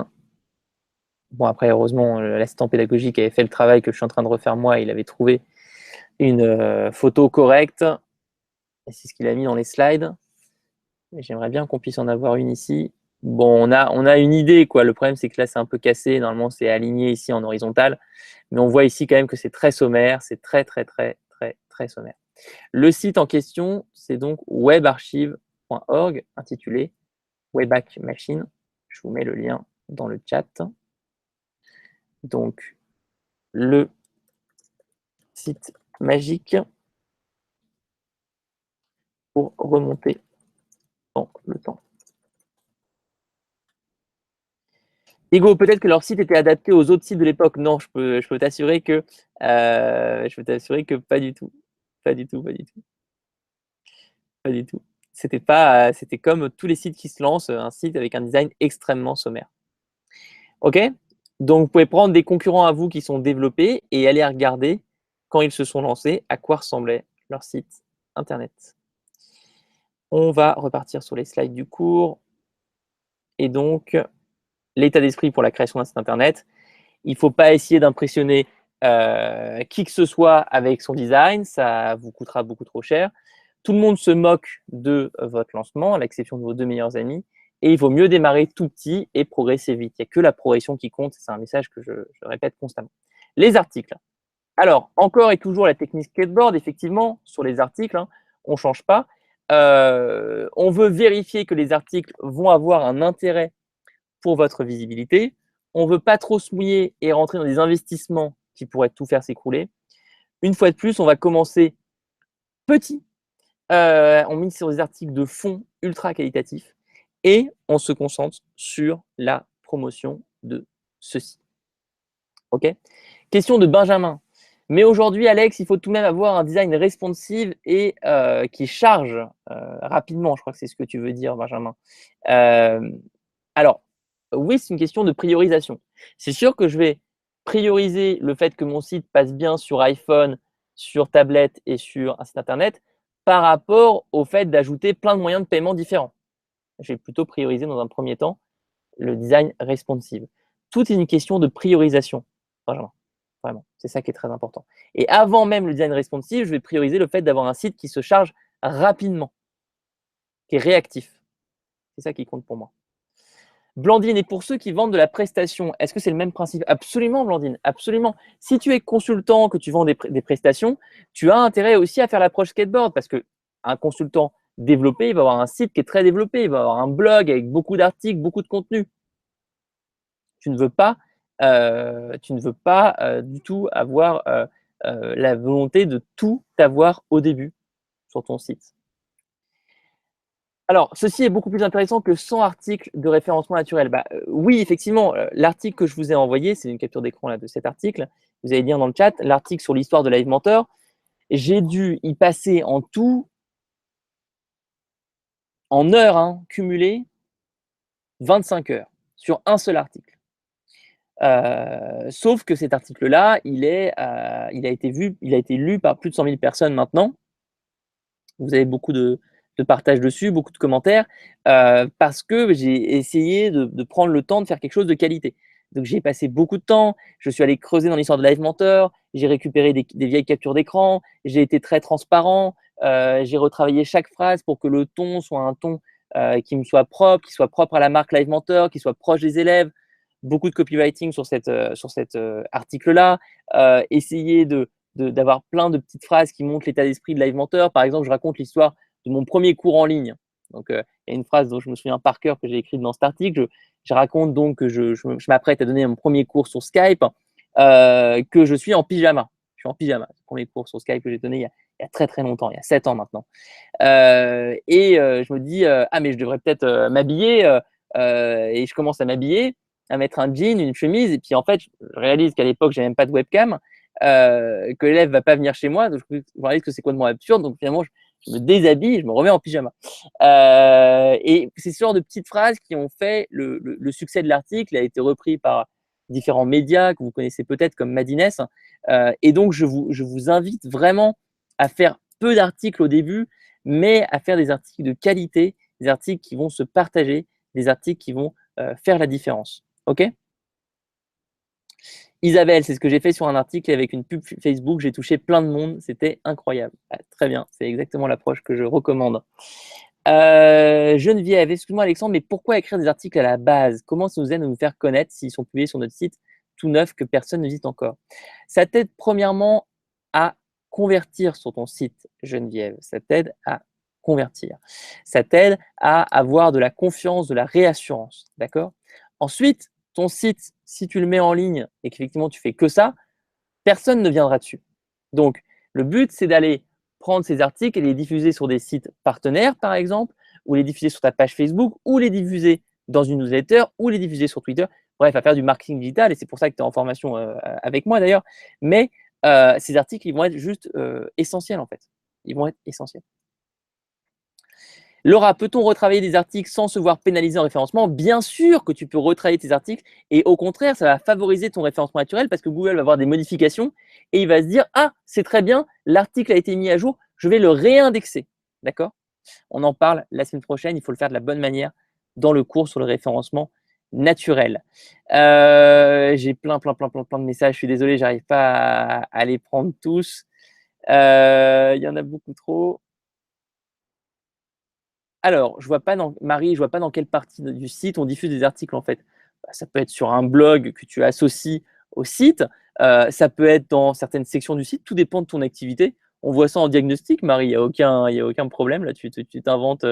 bon après heureusement l'assistant pédagogique avait fait le travail que je suis en train de refaire moi, il avait trouvé une photo correcte, et c'est ce qu'il a mis dans les slides. J'aimerais bien qu'on puisse en avoir une ici. Bon, on a une idée, quoi. Le problème, c'est que là, c'est un peu cassé. Normalement, c'est aligné ici en horizontal. Mais on voit ici quand même que c'est très sommaire. C'est très sommaire. Le site en question, c'est donc webarchive.org, intitulé Wayback Machine. Je vous mets le lien dans le chat. Donc, le site magique pour remonter dans le temps. Hugo, peut-être que leur site était adapté aux autres sites de l'époque. Non, je peux t'assurer que pas du tout. Pas du tout, pas du tout. Pas du tout. C'était comme tous les sites qui se lancent, un site avec un design extrêmement sommaire. OK? Donc, vous pouvez prendre des concurrents à vous qui sont développés et aller regarder, quand ils se sont lancés, à quoi ressemblait leur site internet. On va repartir sur les slides du cours. Et donc, l'état d'esprit pour la création d'un site internet. Il ne faut pas essayer d'impressionner qui que ce soit avec son design, ça vous coûtera beaucoup trop cher. Tout le monde se moque de votre lancement, à l'exception de vos 2 meilleurs amis, et il vaut mieux démarrer tout petit et progresser vite. Il n'y a que la progression qui compte, c'est un message que je répète constamment. Les articles. Alors, encore et toujours la technique skateboard, effectivement, sur les articles, hein, on ne change pas. On veut vérifier que les articles vont avoir un intérêt pour votre visibilité. On ne veut pas trop se mouiller et rentrer dans des investissements qui pourraient tout faire s'écrouler. Une fois de plus, on va commencer petit. On mise sur des articles de fond ultra qualitatifs et on se concentre sur la promotion de ceci. OK? Question de Benjamin. Mais aujourd'hui, Alex, il faut tout de même avoir un design responsive et qui charge rapidement. Je crois que c'est ce que tu veux dire, Benjamin. Alors, oui, c'est une question de priorisation. C'est sûr que je vais prioriser le fait que mon site passe bien sur iPhone, sur tablette et sur un site internet par rapport au fait d'ajouter plein de moyens de paiement différents. Je vais plutôt prioriser dans un premier temps le design responsive. Tout est une question de priorisation, Benjamin. Vraiment, c'est ça qui est très important. Et avant même le design responsive, je vais prioriser le fait d'avoir un site qui se charge rapidement, qui est réactif. C'est ça qui compte pour moi. Blandine, et pour ceux qui vendent de la prestation, est-ce que c'est le même principe? Absolument, Blandine, absolument. Si tu es consultant, que tu vends des prestations, tu as intérêt aussi à faire l'approche skateboard parce qu'un consultant développé, il va avoir un site qui est très développé, il va avoir un blog avec beaucoup d'articles, beaucoup de contenu. Tu ne veux pas, du tout avoir la volonté de tout avoir au début sur ton site. Alors, ceci est beaucoup plus intéressant que 100 articles de référencement naturel. Oui, effectivement, l'article que je vous ai envoyé, c'est une capture d'écran là, de cet article. Vous allez lire dans le chat l'article sur l'histoire de Live Mentor. J'ai dû y passer en tout, en heures cumulées, 25 heures sur un seul article. Sauf que cet article-là, il a été lu par plus de 100 000 personnes maintenant. Vous avez beaucoup de partages dessus, beaucoup de commentaires, parce que j'ai essayé de prendre le temps de faire quelque chose de qualité. Donc, j'ai passé beaucoup de temps, je suis allé creuser dans l'histoire de Live Mentor, j'ai récupéré des vieilles captures d'écran, j'ai été très transparent, j'ai retravaillé chaque phrase pour que le ton soit un ton qui me soit propre, qui soit propre à la marque Live Mentor, qui soit proche des élèves. Beaucoup de copywriting sur cet article-là. Essayer d'avoir plein de petites phrases qui montrent l'état d'esprit de Live Mentor. Par exemple, je raconte l'histoire de mon premier cours en ligne. Donc, il y a une phrase dont je me souviens par cœur que j'ai écrite dans cet article. Je raconte donc que je m'apprête à donner mon premier cours sur Skype, que je suis en pyjama. Je suis en pyjama. C'est le premier cours sur Skype que j'ai donné il y a très très longtemps, il y a 7 ans maintenant. Je me dis, ah mais je devrais peut-être m'habiller. Et je commence à m'habiller, à mettre un jean, une chemise. Et puis en fait, je réalise qu'à l'époque, j'ai même pas de webcam, que l'élève va pas venir chez moi. Donc je réalise que c'est complètement absurde. Donc finalement, je me déshabille, je me remets en pyjama. Et c'est ce genre de petites phrases qui ont fait le succès de l'article. Il a été repris par différents médias que vous connaissez peut-être comme Madines. Et donc, je vous invite vraiment à faire peu d'articles au début, mais à faire des articles de qualité, des articles qui vont se partager, des articles qui vont faire la différence. OK? Isabelle, c'est ce que j'ai fait sur un article avec une pub Facebook. J'ai touché plein de monde. C'était incroyable. Ah, très bien. C'est exactement l'approche que je recommande. Geneviève, excuse-moi Alexandre, mais pourquoi écrire des articles à la base? Comment ça nous aide à nous faire connaître s'ils sont publiés sur notre site tout neuf que personne ne visite encore? Ça t'aide premièrement à convertir sur ton site, Geneviève. Ça t'aide à convertir. Ça t'aide à avoir de la confiance, de la réassurance. D'accord? Ensuite, ton site, si tu le mets en ligne et qu'effectivement tu fais que ça, personne ne viendra dessus. Donc, le but, c'est d'aller prendre ces articles et les diffuser sur des sites partenaires, par exemple, ou les diffuser sur ta page Facebook, ou les diffuser dans une newsletter, ou les diffuser sur Twitter. Bref, à faire du marketing digital, et c'est pour ça que tu es en formation avec moi d'ailleurs. Mais ces articles, ils vont être juste essentiels en fait. Ils vont être essentiels. Laura, peut-on retravailler des articles sans se voir pénalisé en référencement? Bien sûr que tu peux retravailler tes articles et au contraire, ça va favoriser ton référencement naturel parce que Google va avoir des modifications et il va se dire « Ah, c'est très bien, l'article a été mis à jour, je vais le réindexer. » D'accord? On en parle la semaine prochaine, il faut le faire de la bonne manière dans le cours sur le référencement naturel. J'ai plein de messages, je suis désolé, j'arrive pas à les prendre tous. Il y en a beaucoup trop. Alors, Marie, je vois pas dans quelle partie du site on diffuse des articles en fait. Ça peut être sur un blog que tu associes au site, ça peut être dans certaines sections du site, tout dépend de ton activité. On voit ça en diagnostic, Marie, il y a aucun problème là, tu t'inventes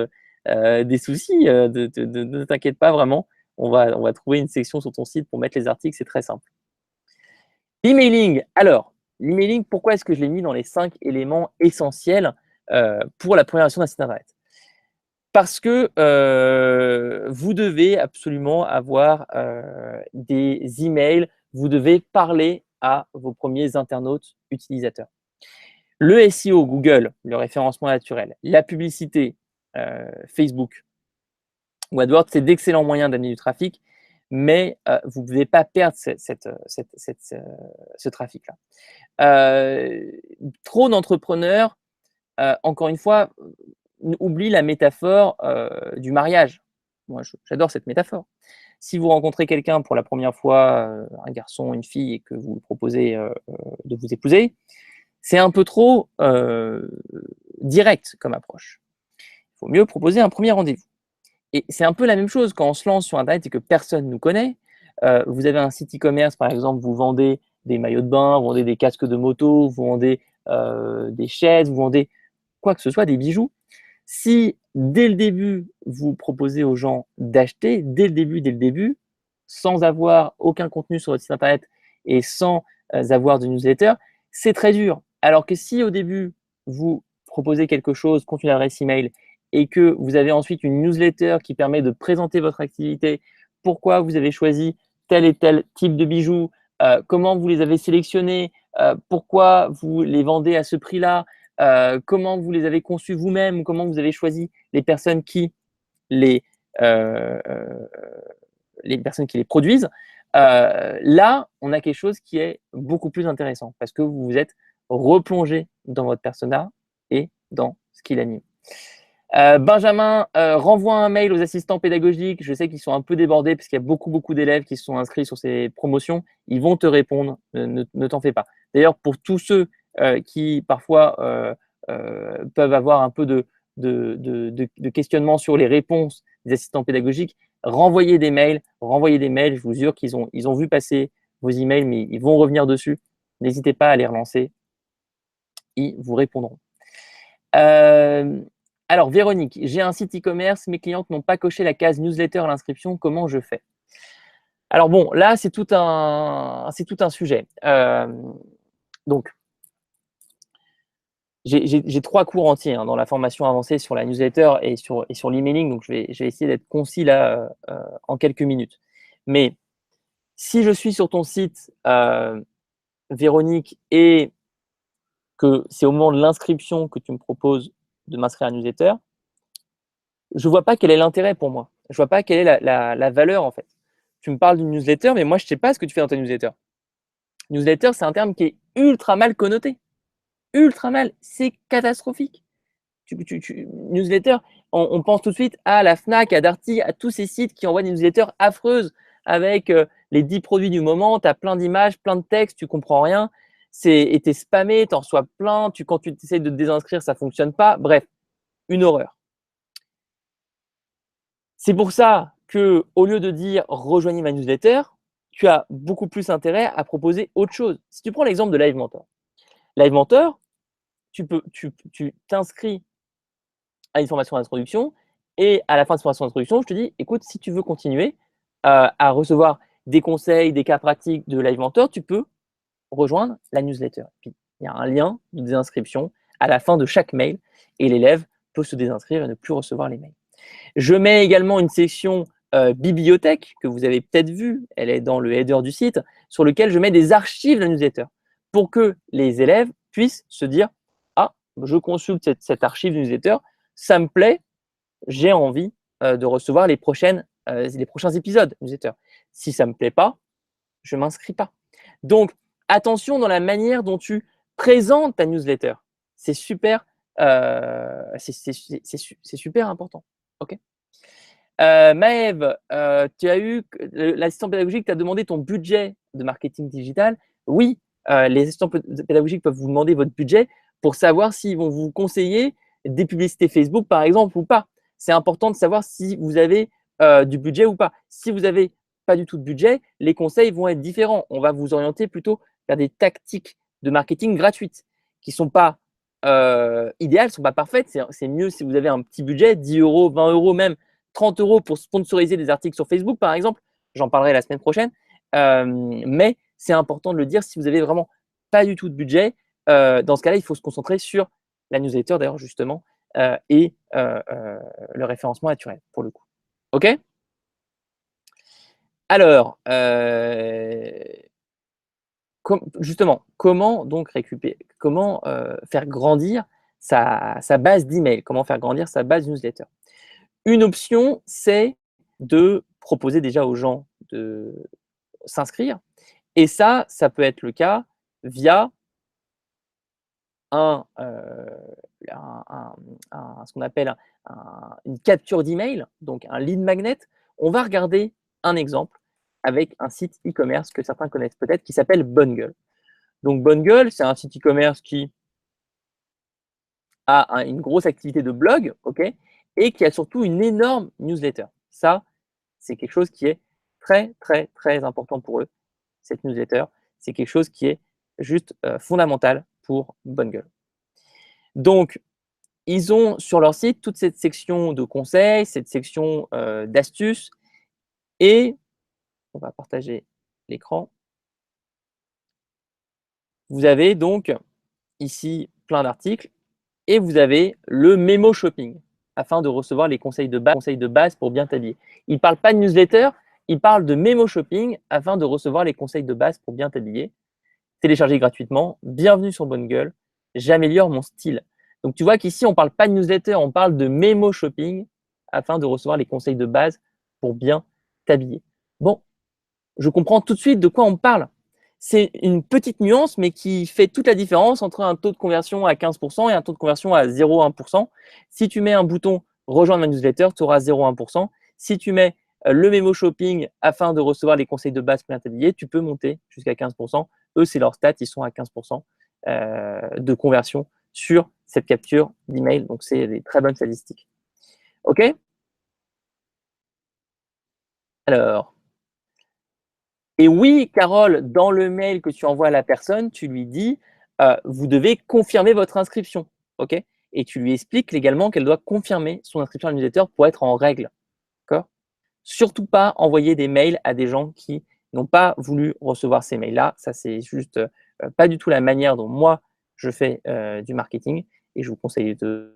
des soucis, ne t'inquiète pas vraiment. On va trouver une section sur ton site pour mettre les articles, c'est très simple. L'emailing, alors, l'emailing, pourquoi est-ce que je l'ai mis dans les 5 éléments essentiels pour la première version d'un site internet? Parce que vous devez absolument avoir des emails, vous devez parler à vos premiers internautes utilisateurs. Le SEO Google, le référencement naturel, la publicité Facebook ou AdWords, c'est d'excellents moyens d'amener du trafic, mais vous ne devez pas perdre ce trafic-là. Trop d'entrepreneurs, encore une fois, oublie la métaphore du mariage. Moi, j'adore cette métaphore. Si vous rencontrez quelqu'un pour la première fois, un garçon, une fille, et que vous lui proposez de vous épouser, c'est un peu trop direct comme approche. Il faut mieux proposer un premier rendez-vous. Et c'est un peu la même chose quand on se lance sur Internet et que personne ne nous connaît. Vous avez un site e-commerce, par exemple, vous vendez des maillots de bain, vous vendez des casques de moto, vous vendez des chaises, vous vendez quoi que ce soit, des bijoux. Si dès le début, vous proposez aux gens d'acheter, dès le début, sans avoir aucun contenu sur votre site Internet et sans avoir de newsletter, c'est très dur. Alors que si au début, vous proposez quelque chose, contenu d'adresse email, et que vous avez ensuite une newsletter qui permet de présenter votre activité, pourquoi vous avez choisi tel et tel type de bijoux, comment vous les avez sélectionnés, pourquoi vous les vendez à ce prix-là, comment vous les avez conçus vous-même, comment vous avez choisi les personnes qui les, euh, euh, les personnes qui les produisent, là, on a quelque chose qui est beaucoup plus intéressant parce que vous vous êtes replongé dans votre persona et dans ce qui l'anime. Benjamin renvoie un mail aux assistants pédagogiques. Je sais qu'ils sont un peu débordés parce qu'il y a beaucoup d'élèves qui se sont inscrits sur ces promotions. Ils vont te répondre, ne t'en fais pas. D'ailleurs, pour tous ceux qui parfois peuvent avoir un peu de questionnement sur les réponses des assistants pédagogiques, renvoyez des mails. Je vous jure ils ont vu passer vos emails, mais ils vont revenir dessus. N'hésitez pas à les relancer. Ils vous répondront. Alors, Véronique, j'ai un site e-commerce, mes clientes n'ont pas coché la case newsletter à l'inscription, comment je fais? Alors bon, là, c'est tout un sujet. Donc, j'ai 3 cours entiers dans la formation avancée sur la newsletter et sur l'emailing, donc je vais essayer d'être concis là en quelques minutes. Mais si je suis sur ton site, Véronique, et que c'est au moment de l'inscription que tu me proposes de m'inscrire à la newsletter, je ne vois pas quel est l'intérêt pour moi. Je ne vois pas quelle est la valeur, en fait. Tu me parles d'une newsletter, mais moi, je ne sais pas ce que tu fais dans ta newsletter. Newsletter, c'est un terme qui est ultra mal connoté. Ultra mal. C'est catastrophique. Newsletter, on pense tout de suite à la Fnac, à Darty, à tous ces sites qui envoient des newsletters affreuses avec les 10 produits du moment. Tu as plein d'images, plein de textes, tu ne comprends rien. Et tu es spammé, tu en reçois plein. Quand tu essaies de te désinscrire, ça ne fonctionne pas. Bref, une horreur. C'est pour ça que, au lieu de dire rejoignez ma newsletter, tu as beaucoup plus intérêt à proposer autre chose. Si tu prends l'exemple de Live Mentor, Live Mentor, tu t'inscris à une formation d'introduction et à la fin de cette formation d'introduction, je te dis écoute, si tu veux continuer à recevoir des conseils, des cas pratiques de Live Mentor, tu peux rejoindre la newsletter. Puis, il y a un lien de désinscription à la fin de chaque mail et l'élève peut se désinscrire et ne plus recevoir les mails. Je mets également une section bibliothèque que vous avez peut-être vue, elle est dans le header du site, sur lequel je mets des archives de la newsletter pour que les élèves puissent se dire ah, je consulte cette archive de newsletter, ça me plaît, j'ai envie de recevoir les prochains épisodes de newsletter. Si ça ne me plaît pas, je ne m'inscris pas. Donc, attention dans la manière dont tu présentes ta newsletter. C'est super, c'est super important. Ok. Maëve, tu as eu l'assistant pédagogique t'a demandé ton budget de marketing digital. Oui, les assistants pédagogiques peuvent vous demander votre budget pour savoir s'ils vont vous conseiller des publicités Facebook, par exemple, ou pas. C'est important de savoir si vous avez du budget ou pas. Si vous n'avez pas du tout de budget, les conseils vont être différents. On va vous orienter plutôt vers des tactiques de marketing gratuites qui ne sont pas idéales, ne sont pas parfaites. C'est mieux si vous avez un petit budget, 10 euros, 20 euros même, 30 euros pour sponsoriser des articles sur Facebook, par exemple. J'en parlerai la semaine prochaine. Mais c'est important de le dire si vous avez vraiment pas du tout de budget. Dans ce cas-là, il faut se concentrer sur la newsletter, d'ailleurs, justement, et le référencement naturel, pour le coup. OK? Alors, justement, comment donc comment faire grandir sa base d'email? Comment faire grandir sa base newsletter? Une option, c'est de proposer déjà aux gens de s'inscrire. Et ça peut être le cas via ce qu'on appelle une capture d'email, donc un lead magnet. On va regarder un exemple avec un site e-commerce que certains connaissent peut-être qui s'appelle Bungle. Donc Bungle, c'est un site e-commerce qui a une grosse activité de blog, ok, et qui a surtout une énorme newsletter. Ça, c'est quelque chose qui est très, très, très important pour eux, cette newsletter. C'est quelque chose qui est juste fondamental pour Bonne Gueule. Donc, ils ont sur leur site toute cette section de conseils, cette section d'astuces, et on va partager l'écran. Vous avez donc ici plein d'articles et vous avez le mémo shopping afin de recevoir les conseils de base pour bien t'habiller. Ils ne parlent pas de newsletter, ils parlent de mémo shopping afin de recevoir les conseils de base pour bien t'habiller. Téléchargez gratuitement. Bienvenue sur Bonne Gueule. J'améliore mon style. Donc tu vois qu'ici, on ne parle pas de newsletter, on parle de mémo shopping afin de recevoir les conseils de base pour bien t'habiller. Bon, je comprends tout de suite de quoi on parle. C'est une petite nuance, mais qui fait toute la différence entre un taux de conversion à 15% et un taux de conversion à 0,1%. Si tu mets un bouton « Rejoindre ma newsletter », tu auras 0,1%. Si tu mets le mémo shopping afin de recevoir les conseils de base bien t'habiller, tu peux monter jusqu'à 15%. Eux, c'est leur stat, ils sont à 15% de conversion sur cette capture d'email. Donc, c'est des très bonnes statistiques. OK? Alors, et oui, Carole, dans le mail que tu envoies à la personne, tu lui dis vous devez confirmer votre inscription. OK? Et tu lui expliques légalement qu'elle doit confirmer son inscription à la newsletter pour être en règle. D'accord? Surtout pas envoyer des mails à des gens qui n'ont pas voulu recevoir ces mails-là. Ça, c'est juste pas du tout la manière dont moi, je fais du marketing. Et je vous conseille de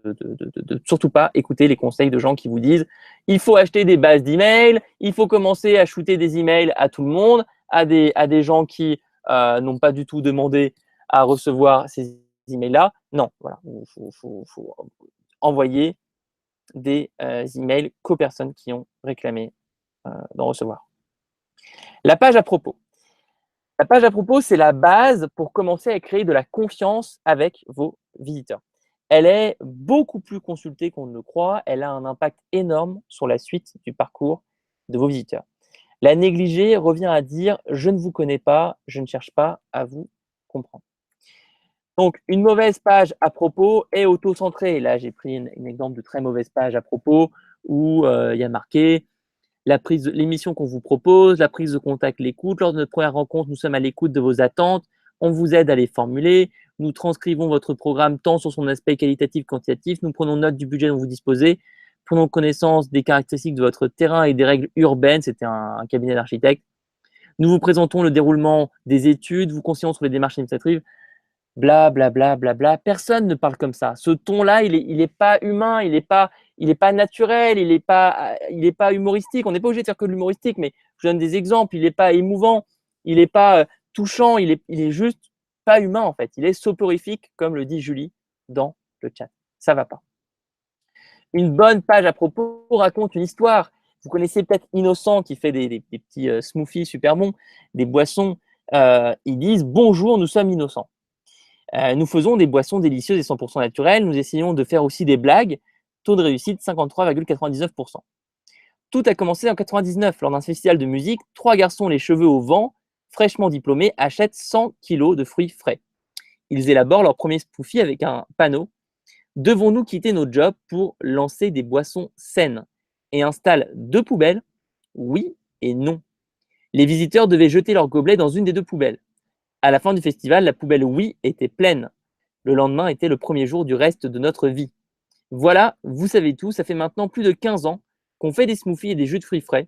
surtout pas écouter les conseils de gens qui vous disent il faut acheter des bases d'emails, il faut commencer à shooter des emails à tout le monde, à des gens qui n'ont pas du tout demandé à recevoir ces emails-là. Non, voilà, il faut envoyer des emails qu'aux personnes qui ont réclamé d'en recevoir. La page à propos. La page à propos, c'est la base pour commencer à créer de la confiance avec vos visiteurs. Elle est beaucoup plus consultée qu'on ne le croit. Elle a un impact énorme sur la suite du parcours de vos visiteurs. La négliger revient à dire « je ne vous connais pas, je ne cherche pas à vous comprendre ». Donc, une mauvaise page à propos est auto-centrée. Là, j'ai pris un exemple de très mauvaise page à propos où il y a marqué l'émission qu'on vous propose, la prise de contact, l'écoute. Lors de notre première rencontre, nous sommes à l'écoute de vos attentes. On vous aide à les formuler. Nous transcrivons votre programme tant sur son aspect qualitatif que quantitatif. Nous prenons note du budget dont vous disposez. Prenons connaissance des caractéristiques de votre terrain et des règles urbaines. C'était un cabinet d'architectes. Nous vous présentons le déroulement des études, vous conseillons sur les démarches administratives. Bla, bla, bla, bla, bla. Personne ne parle comme ça. Ce ton-là, il est pas humain, il est pas naturel, il est pas humoristique. On n'est pas obligé de faire que de l'humoristique, mais je donne des exemples. Il n'est pas émouvant, il n'est pas touchant, il est juste pas humain en fait. Il est soporifique, comme le dit Julie dans le chat. Ça va pas. Une bonne page à propos raconte une histoire. Vous connaissez peut-être Innocent qui fait des petits smoothies super bons, des boissons. Ils disent bonjour, nous sommes innocents. Nous faisons des boissons délicieuses et 100% naturelles. Nous essayons de faire aussi des blagues. Taux de réussite 53,99%. Tout a commencé en 99 lors d'un festival de musique. 3 garçons les cheveux au vent, fraîchement diplômés, achètent 100 kilos de fruits frais. Ils élaborent leur premier smoothie avec un panneau. Devons-nous quitter nos jobs pour lancer des boissons saines et installent 2 poubelles? Oui et non. Les visiteurs devaient jeter leurs gobelets dans une des 2 poubelles. À la fin du festival, la poubelle oui était pleine. Le lendemain était le premier jour du reste de notre vie. Voilà, vous savez tout, ça fait maintenant plus de 15 ans qu'on fait des smoothies et des jus de fruits frais,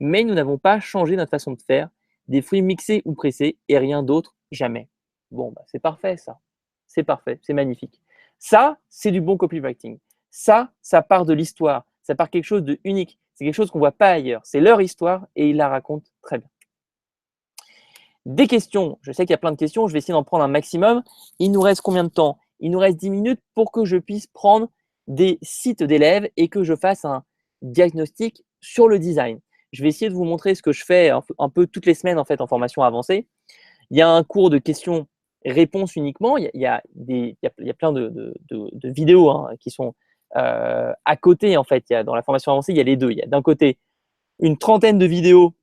mais nous n'avons pas changé notre façon de faire, des fruits mixés ou pressés et rien d'autre, jamais. Bon, bah, c'est parfait ça. C'est parfait, c'est magnifique. Ça, c'est du bon copywriting. Ça part de l'histoire, ça part quelque chose de unique. C'est quelque chose qu'on ne voit pas ailleurs. C'est leur histoire et ils la racontent très bien. Des questions. Je sais qu'il y a plein de questions. Je vais essayer d'en prendre un maximum. Il nous reste combien de temps? Il nous reste 10 minutes pour que je puisse prendre des sites d'élèves et que je fasse un diagnostic sur le design. Je vais essayer de vous montrer ce que je fais un peu toutes les semaines en fait en formation avancée. Il y a un cours de questions-réponses uniquement. Il y a plein de vidéos qui sont à côté en fait. Dans la formation avancée, il y a les deux. Il y a d'un côté une trentaine de vidéos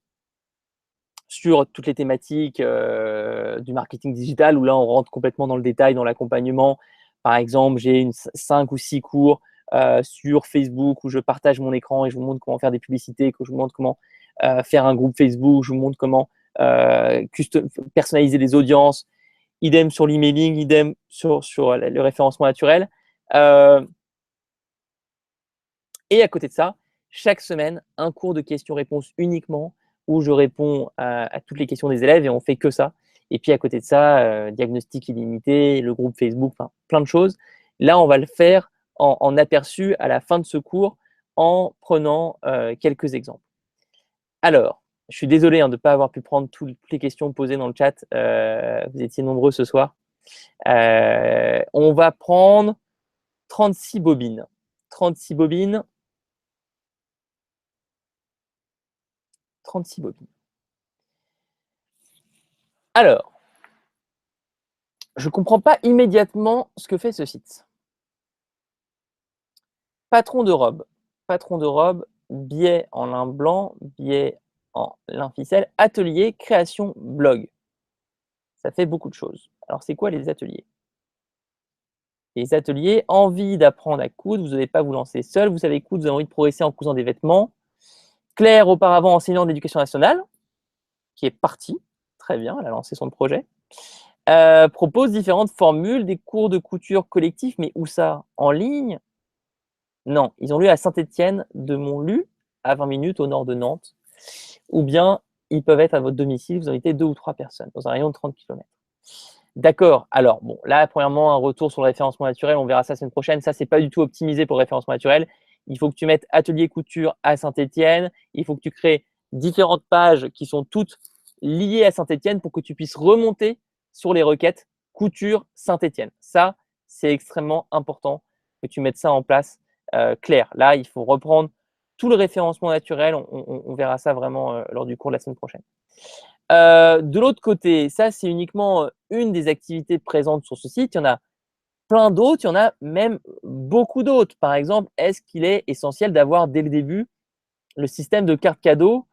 sur toutes les thématiques du marketing digital, où là, on rentre complètement dans le détail, dans l'accompagnement. Par exemple, j'ai 5 ou 6 cours sur Facebook où je partage mon écran et je vous montre comment faire des publicités, que je vous montre comment faire un groupe Facebook, je vous montre comment personnaliser les audiences, idem sur l'emailing, idem sur le référencement naturel. Et à côté de ça, chaque semaine, un cours de questions-réponses uniquement où je réponds à toutes les questions des élèves et on fait que ça. Et puis à côté de ça, diagnostic illimité, le groupe Facebook, enfin plein de choses. Là, on va le faire en aperçu à la fin de ce cours en prenant quelques exemples. Alors, je suis désolé de ne pas avoir pu prendre toutes les questions posées dans le chat. Vous étiez nombreux ce soir. On va prendre 36 bobines. 36 bobines. 36 bobines. Alors, je ne comprends pas immédiatement ce que fait ce site. Patron de robe, biais en lin blanc, biais en lin ficelle, atelier, création, blog. Ça fait beaucoup de choses. Alors, c'est quoi les ateliers? Les ateliers, envie d'apprendre à coudre, vous n'allez pas vous lancer seul, vous savez coudre, vous avez envie de progresser en cousant des vêtements. Claire, auparavant enseignante d'éducation nationale, qui est partie, très bien, elle a lancé son projet. Propose différentes formules, des cours de couture collectifs, mais où ça? En ligne? Non, ils ont lieu à Saint-Étienne de Montlu, à 20 minutes au nord de Nantes. Ou bien, ils peuvent être à votre domicile, vous invitez 2 ou 3 personnes, dans un rayon de 30 km. D'accord, alors, bon, là, premièrement, un retour sur le référencement naturel, on verra ça la semaine prochaine. Ça, c'est pas du tout optimisé pour le référencement naturel. Il faut que tu mettes atelier couture à Saint-Étienne. Il faut que tu crées différentes pages qui sont toutes liées à Saint-Étienne pour que tu puisses remonter sur les requêtes couture Saint-Étienne. Ça, c'est extrêmement important que tu mettes ça en place. Claire, là, il faut reprendre tout le référencement naturel. On verra ça vraiment lors du cours de la semaine prochaine. De l'autre côté, ça, c'est uniquement une des activités présentes sur ce site. Il y en a plein d'autres, il y en a même beaucoup d'autres. Par exemple, est-ce qu'il est essentiel d'avoir dès le début le système de carte cadeau?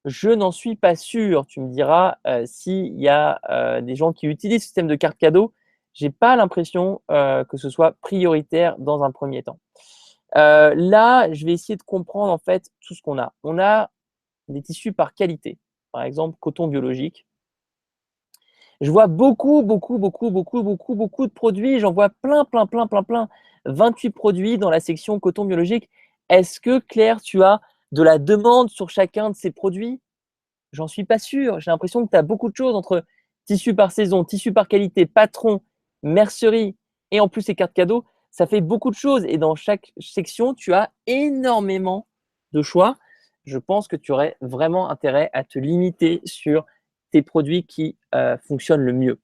Je n'en suis pas sûr. Tu me diras s'il y a des gens qui utilisent le système de carte cadeau. Je n'ai pas l'impression que ce soit prioritaire dans un premier temps. Là, je vais essayer de comprendre en fait tout ce qu'on a. On a des tissus par qualité. Par exemple, coton biologique. Je vois beaucoup de produits. J'en vois plein. 28 produits dans la section coton biologique. Est-ce que, Claire, tu as de la demande sur chacun de ces produits? J'en suis pas sûr. J'ai l'impression que tu as beaucoup de choses entre tissu par saison, tissu par qualité, patron, mercerie et en plus les cartes cadeaux. Ça fait beaucoup de choses et dans chaque section, tu as énormément de choix. Je pense que tu aurais vraiment intérêt à te limiter sur tes produits qui fonctionnent le mieux.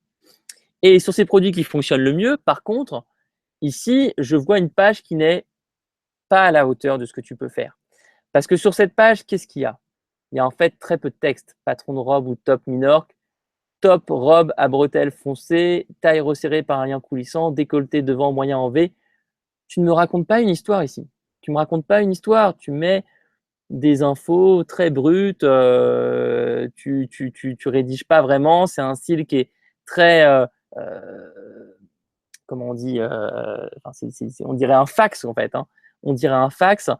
Et sur ces produits qui fonctionnent le mieux, par contre, ici, je vois une page qui n'est pas à la hauteur de ce que tu peux faire. Parce que sur cette page, qu'est-ce qu'il y a? Il y a en fait très peu de texte. Patron de robe ou top minorque, top robe à bretelles foncées, taille resserrée par un lien coulissant, décolleté devant moyen en V. Tu ne me racontes pas une histoire ici. Tu ne me racontes pas une histoire. Tu mets des infos très brutes. Tu rédiges pas vraiment. C'est un style qui est très comment on dit on dirait un fax en fait. Hein. On dirait un fax.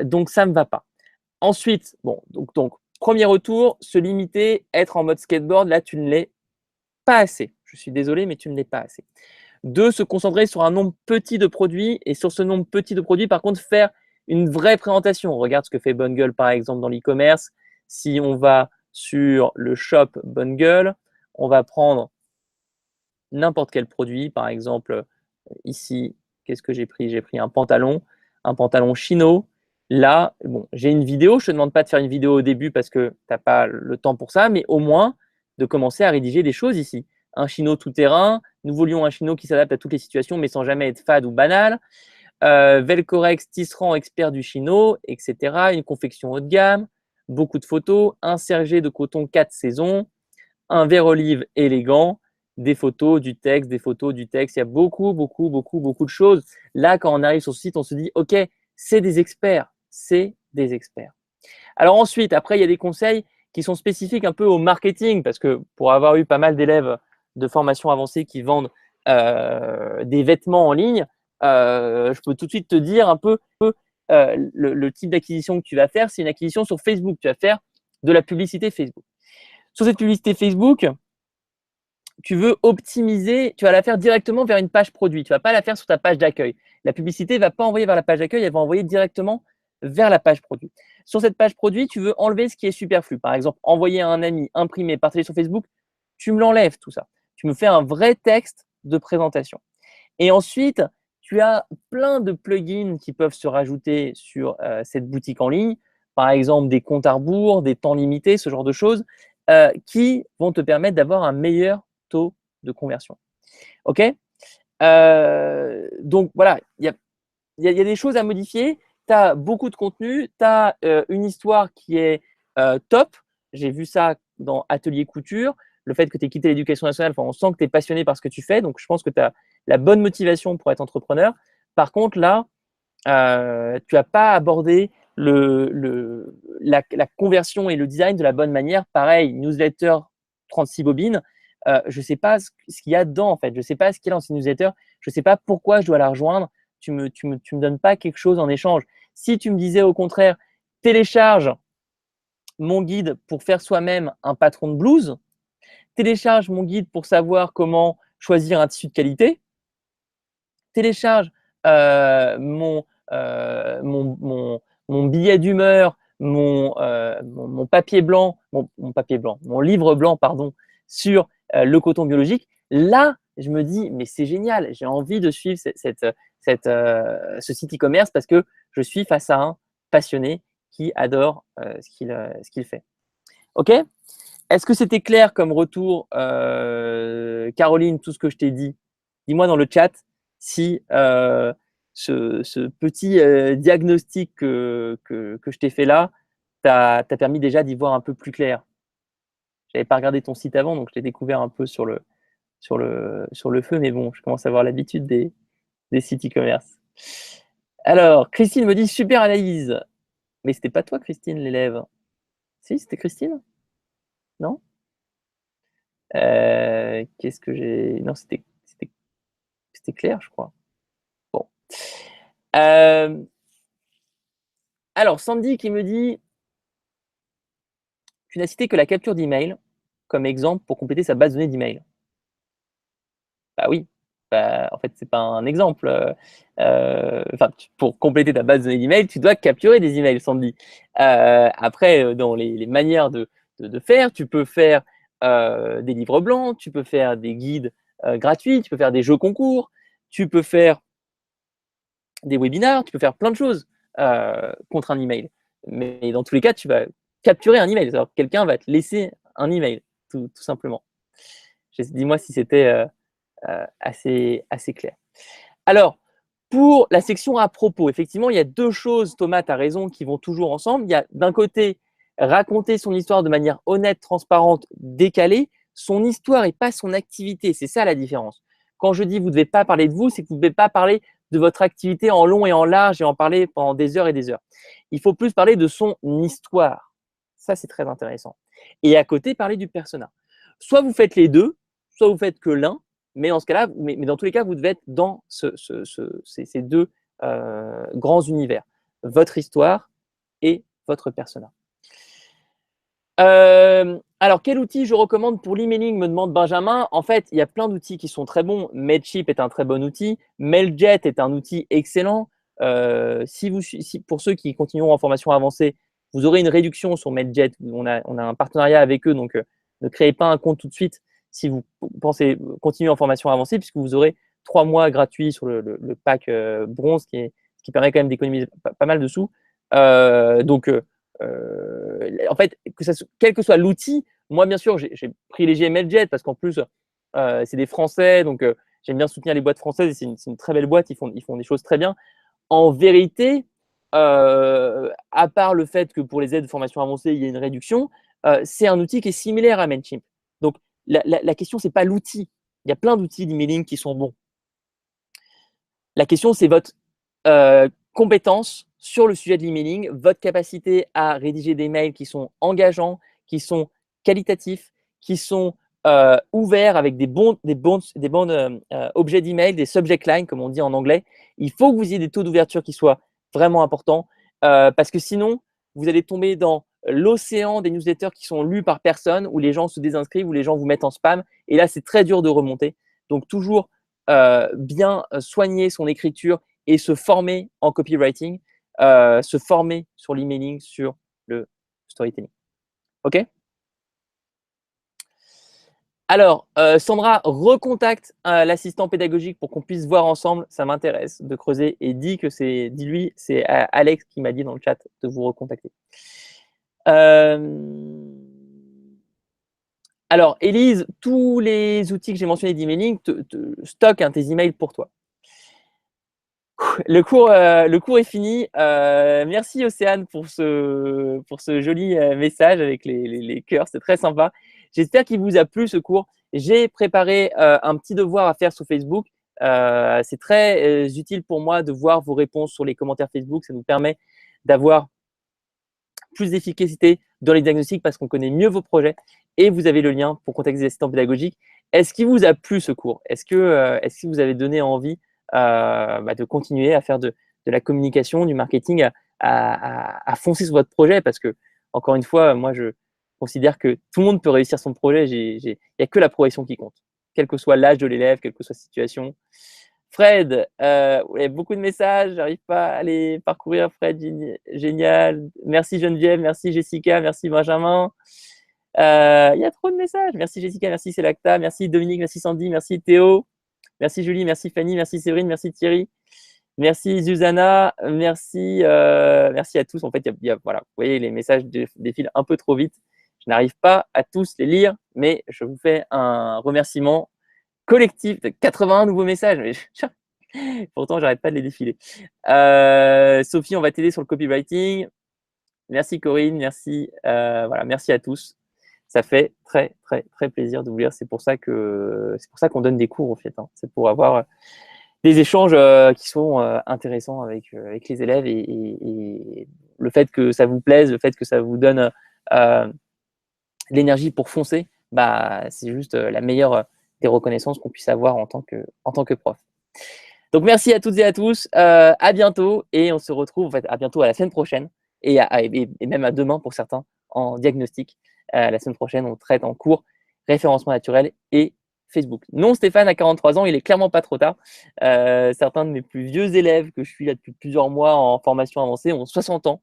Donc ça ne me va pas. Ensuite, bon, donc, premier retour, se limiter, être en mode skateboard, là, tu ne l'es pas assez. Je suis désolé, mais tu ne l'es pas assez. 2, se concentrer sur un nombre petit de produits et sur ce nombre petit de produits, par contre, faire une vraie présentation. Regarde ce que fait Bonne Gueule, par exemple, dans l'e-commerce. Si on va sur le shop Bonne Gueule, on va prendre n'importe quel produit. Par exemple, ici, qu'est-ce que j'ai pris? J'ai pris un pantalon chino. Là, bon, j'ai une vidéo. Je ne te demande pas de faire une vidéo au début parce que tu n'as pas le temps pour ça, mais au moins de commencer à rédiger des choses ici. Un chino tout-terrain. Nous voulions un chino qui s'adapte à toutes les situations, mais sans jamais être fade ou banal. Velcorex, tisserand, expert du chino, etc. Une confection haut de gamme. Beaucoup de photos. Un sergé de coton 4 saisons. Un verre olive élégant. Des photos, du texte, des photos, du texte. Il y a beaucoup de choses. Là, quand on arrive sur ce site, on se dit, OK, c'est des experts. C'est des experts. Alors ensuite, après, il y a des conseils qui sont spécifiques un peu au marketing, parce que pour avoir eu pas mal d'élèves de formation avancée qui vendent des vêtements en ligne, je peux tout de suite te dire un peu le type d'acquisition que tu vas faire. C'est une acquisition sur Facebook. Tu vas faire de la publicité Facebook. Sur cette publicité Facebook, tu veux optimiser, tu vas la faire directement vers une page produit. Tu ne vas pas la faire sur ta page d'accueil. La publicité ne va pas envoyer vers la page d'accueil, elle va envoyer directement vers la page produit. Sur cette page produit, tu veux enlever ce qui est superflu. Par exemple, envoyer à un ami, imprimer, partager sur Facebook, tu me l'enlèves tout ça. Tu me fais un vrai texte de présentation. Et ensuite, tu as plein de plugins qui peuvent se rajouter sur cette boutique en ligne. Par exemple, des comptes à rebours, des temps limités, ce genre de choses, qui vont te permettre d'avoir un meilleur taux de conversion. OK? Donc voilà, il y a des choses à modifier. Tu as beaucoup de contenu, tu as une histoire qui est top. J'ai vu ça dans Atelier Couture. Le fait que tu aies quitté l'éducation nationale, on sent que tu es passionné par ce que tu fais. Donc, je pense que tu as la bonne motivation pour être entrepreneur. Par contre, là, tu n'as pas abordé la conversion et le design de la bonne manière. Pareil, newsletter 36 bobines. Je ne sais pas ce qu'il y a dedans, en fait. Je ne sais pas ce qu'il y a dans cette newsletter. Je ne sais pas pourquoi je dois la rejoindre. Tu me donnes pas quelque chose en échange. Si tu me disais au contraire, télécharge mon guide pour faire soi-même un patron de blouse, télécharge mon guide pour savoir comment choisir un tissu de qualité, télécharge mon billet d'humeur, mon papier blanc, mon livre blanc, pardon, sur le coton biologique. Là, je me dis, mais c'est génial, j'ai envie de suivre ce site e-commerce parce que je suis face à un passionné qui adore ce qu'il fait. OK? Est-ce que c'était clair comme retour, Caroline, tout ce que je t'ai dit? Dis-moi dans le chat si ce petit diagnostic que je t'ai fait là t'a permis déjà d'y voir un peu plus clair. Je n'avais pas regardé ton site avant, donc je l'ai découvert un peu sur le feu, mais bon, je commence à avoir l'habitude des sites e-commerce. Alors, Christine me dit super analyse. Mais c'était pas toi, Christine, l'élève. Si, c'était Christine? Non? Qu'est-ce que j'ai. Non, c'était clair, je crois. Bon. Alors, Sandy qui me dit tu n'as cité que la capture d'email comme exemple pour compléter sa base de données d'email. Bah oui. Bah, en fait, c'est pas un exemple. Pour compléter ta base de données d'email, tu dois capturer des emails, Sandy. Après, dans les manières de faire, tu peux faire des livres blancs, tu peux faire des guides gratuits, tu peux faire des jeux concours, tu peux faire des webinars, tu peux faire plein de choses contre un email. Mais dans tous les cas, tu vas capturer un email. Quelqu'un va te laisser un email, tout simplement. Dis-moi si c'était assez clair. Alors, pour la section à propos, effectivement, il y a deux choses, Thomas, tu as raison, qui vont toujours ensemble. Il y a d'un côté, raconter son histoire de manière honnête, transparente, décalée, son histoire et pas son activité. C'est ça la différence. Quand je dis vous ne devez pas parler de vous, c'est que vous ne devez pas parler de votre activité en long et en large et en parler pendant des heures et des heures. Il faut plus parler de son histoire. Ça, c'est très intéressant. Et à côté, parler du persona. Soit vous faites les deux, soit vous faites que l'un, mais dans ce cas-là, mais dans tous les cas, vous devez être dans ces deux grands univers, votre histoire et votre persona. Alors, quel outil je recommande pour l'emailing, me demande Benjamin. En fait, il y a plein d'outils qui sont très bons. Mailchimp est un très bon outil. Mailjet est un outil excellent. Pour ceux qui continueront en formation avancée, vous aurez une réduction sur Mailjet. On a un partenariat avec eux, donc ne créez pas un compte tout de suite si vous pensez continuer en formation avancée, puisque vous aurez 3 mois gratuits sur le pack bronze, qui permet quand même d'économiser pas mal de sous. En fait, quel que soit l'outil, moi, bien sûr, j'ai privilégié Mailjet parce qu'en plus, c'est des Français, donc j'aime bien soutenir les boîtes françaises et c'est une très belle boîte, ils font des choses très bien. En vérité, à part le fait que pour les aides de formation avancée, il y a une réduction, c'est un outil qui est similaire à Mailchimp. Donc, la question, ce n'est pas l'outil. Il y a plein d'outils d'emailing qui sont bons. La question, c'est votre compétence sur le sujet de l'emailing, votre capacité à rédiger des mails qui sont engageants, qui sont qualitatifs, qui sont ouvert avec des bons objets d'email, des subject lines, comme on dit en anglais. Il faut que vous ayez des taux d'ouverture qui soient vraiment importants parce que sinon, vous allez tomber dans l'océan des newsletters qui sont lus par personne, où les gens se désinscrivent, où les gens vous mettent en spam. Et là, c'est très dur de remonter. Donc, toujours bien soigner son écriture et se former en copywriting, se former sur l'emailing, sur le storytelling. OK? Alors, Sandra recontacte l'assistant pédagogique pour qu'on puisse voir ensemble. Ça m'intéresse de creuser et dis-lui, c'est Alex qui m'a dit dans le chat de vous recontacter. Alors, Élise, tous les outils que j'ai mentionnés d'emailing stockent tes emails pour toi. Le cours est fini. Merci Océane pour ce joli message avec les cœurs. C'est très sympa. J'espère qu'il vous a plu ce cours. J'ai préparé un petit devoir à faire sur Facebook. C'est très utile pour moi de voir vos réponses sur les commentaires Facebook. Ça nous permet d'avoir plus d'efficacité dans les diagnostics parce qu'on connaît mieux vos projets et vous avez le lien pour contacter des assistants pédagogiques. Est-ce qu'il vous a plu ce cours? Est-ce que vous avez donné envie de continuer à faire de la communication, du marketing, à foncer sur votre projet? Parce que, encore une fois, moi, je considère que tout le monde peut réussir son projet. Il n'y a que la progression qui compte, quel que soit l'âge de l'élève, quelle que soit la situation. Fred, ouais, beaucoup de messages, j'arrive pas à les parcourir. Fred, génial. Merci Geneviève, merci Jessica, merci Benjamin. Il y a trop de messages. Merci Jessica, merci Selacta, merci Dominique, merci Sandy, merci Théo, merci Julie, merci Fanny, merci Séverine, merci Thierry, merci Susanna, merci à tous. En fait, voilà, vous voyez, les messages défilent un peu trop vite. Je n'arrive pas à tous les lire, mais je vous fais un remerciement collectif de 81 nouveaux messages. Mais pourtant, j'arrête pas de les défiler. Sophie, on va t'aider sur le copywriting. Merci Corinne, merci. Voilà, merci à tous. Ça fait très, très, très plaisir de vous lire. C'est pour ça qu'on donne des cours, en fait. Hein. C'est pour avoir des échanges qui sont intéressants avec les élèves et le fait que ça vous plaise, le fait que ça vous donne l'énergie pour foncer, c'est juste la meilleure des reconnaissances qu'on puisse avoir en tant que prof. Donc, merci à toutes et à tous. À bientôt et on se retrouve à bientôt à la semaine prochaine et même à demain pour certains en diagnostic. La semaine prochaine, on traite en cours référencement naturel et Facebook. Non, Stéphane a 43 ans, il est clairement pas trop tard. Certains de mes plus vieux élèves que je suis là depuis plusieurs mois en formation avancée ont 60 ans.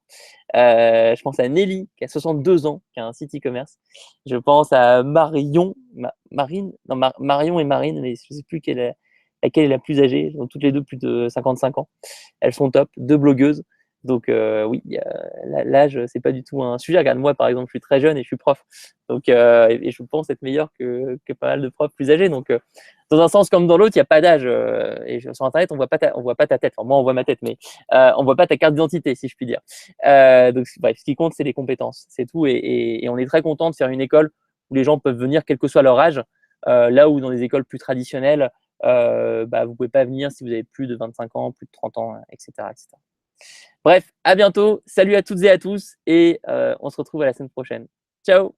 Je pense à Nelly qui a 62 ans, qui a un site e-commerce. Je pense à Marion et Marine, mais je ne sais plus laquelle est la plus âgée. Elles ont toutes les deux plus de 55 ans. Elles sont top, deux blogueuses. Donc oui, l'âge, c'est pas du tout un sujet. Regarde, moi, par exemple, je suis très jeune et je suis prof. Donc, et je pense être meilleur que pas mal de profs plus âgés. Donc, dans un sens comme dans l'autre, il n'y a pas d'âge. Et sur Internet, on voit pas ta tête. Enfin, moi, on voit ma tête, mais on voit pas ta carte d'identité, si je puis dire. Donc, bref, ce qui compte, c'est les compétences. C'est tout. Et on est très content de faire une école où les gens peuvent venir, quel que soit leur âge. Là où dans des écoles plus traditionnelles, vous ne pouvez pas venir si vous avez plus de 25 ans, plus de 30 ans, etc., etc. Bref, à bientôt. Salut à toutes et à tous et on se retrouve à la semaine prochaine. Ciao!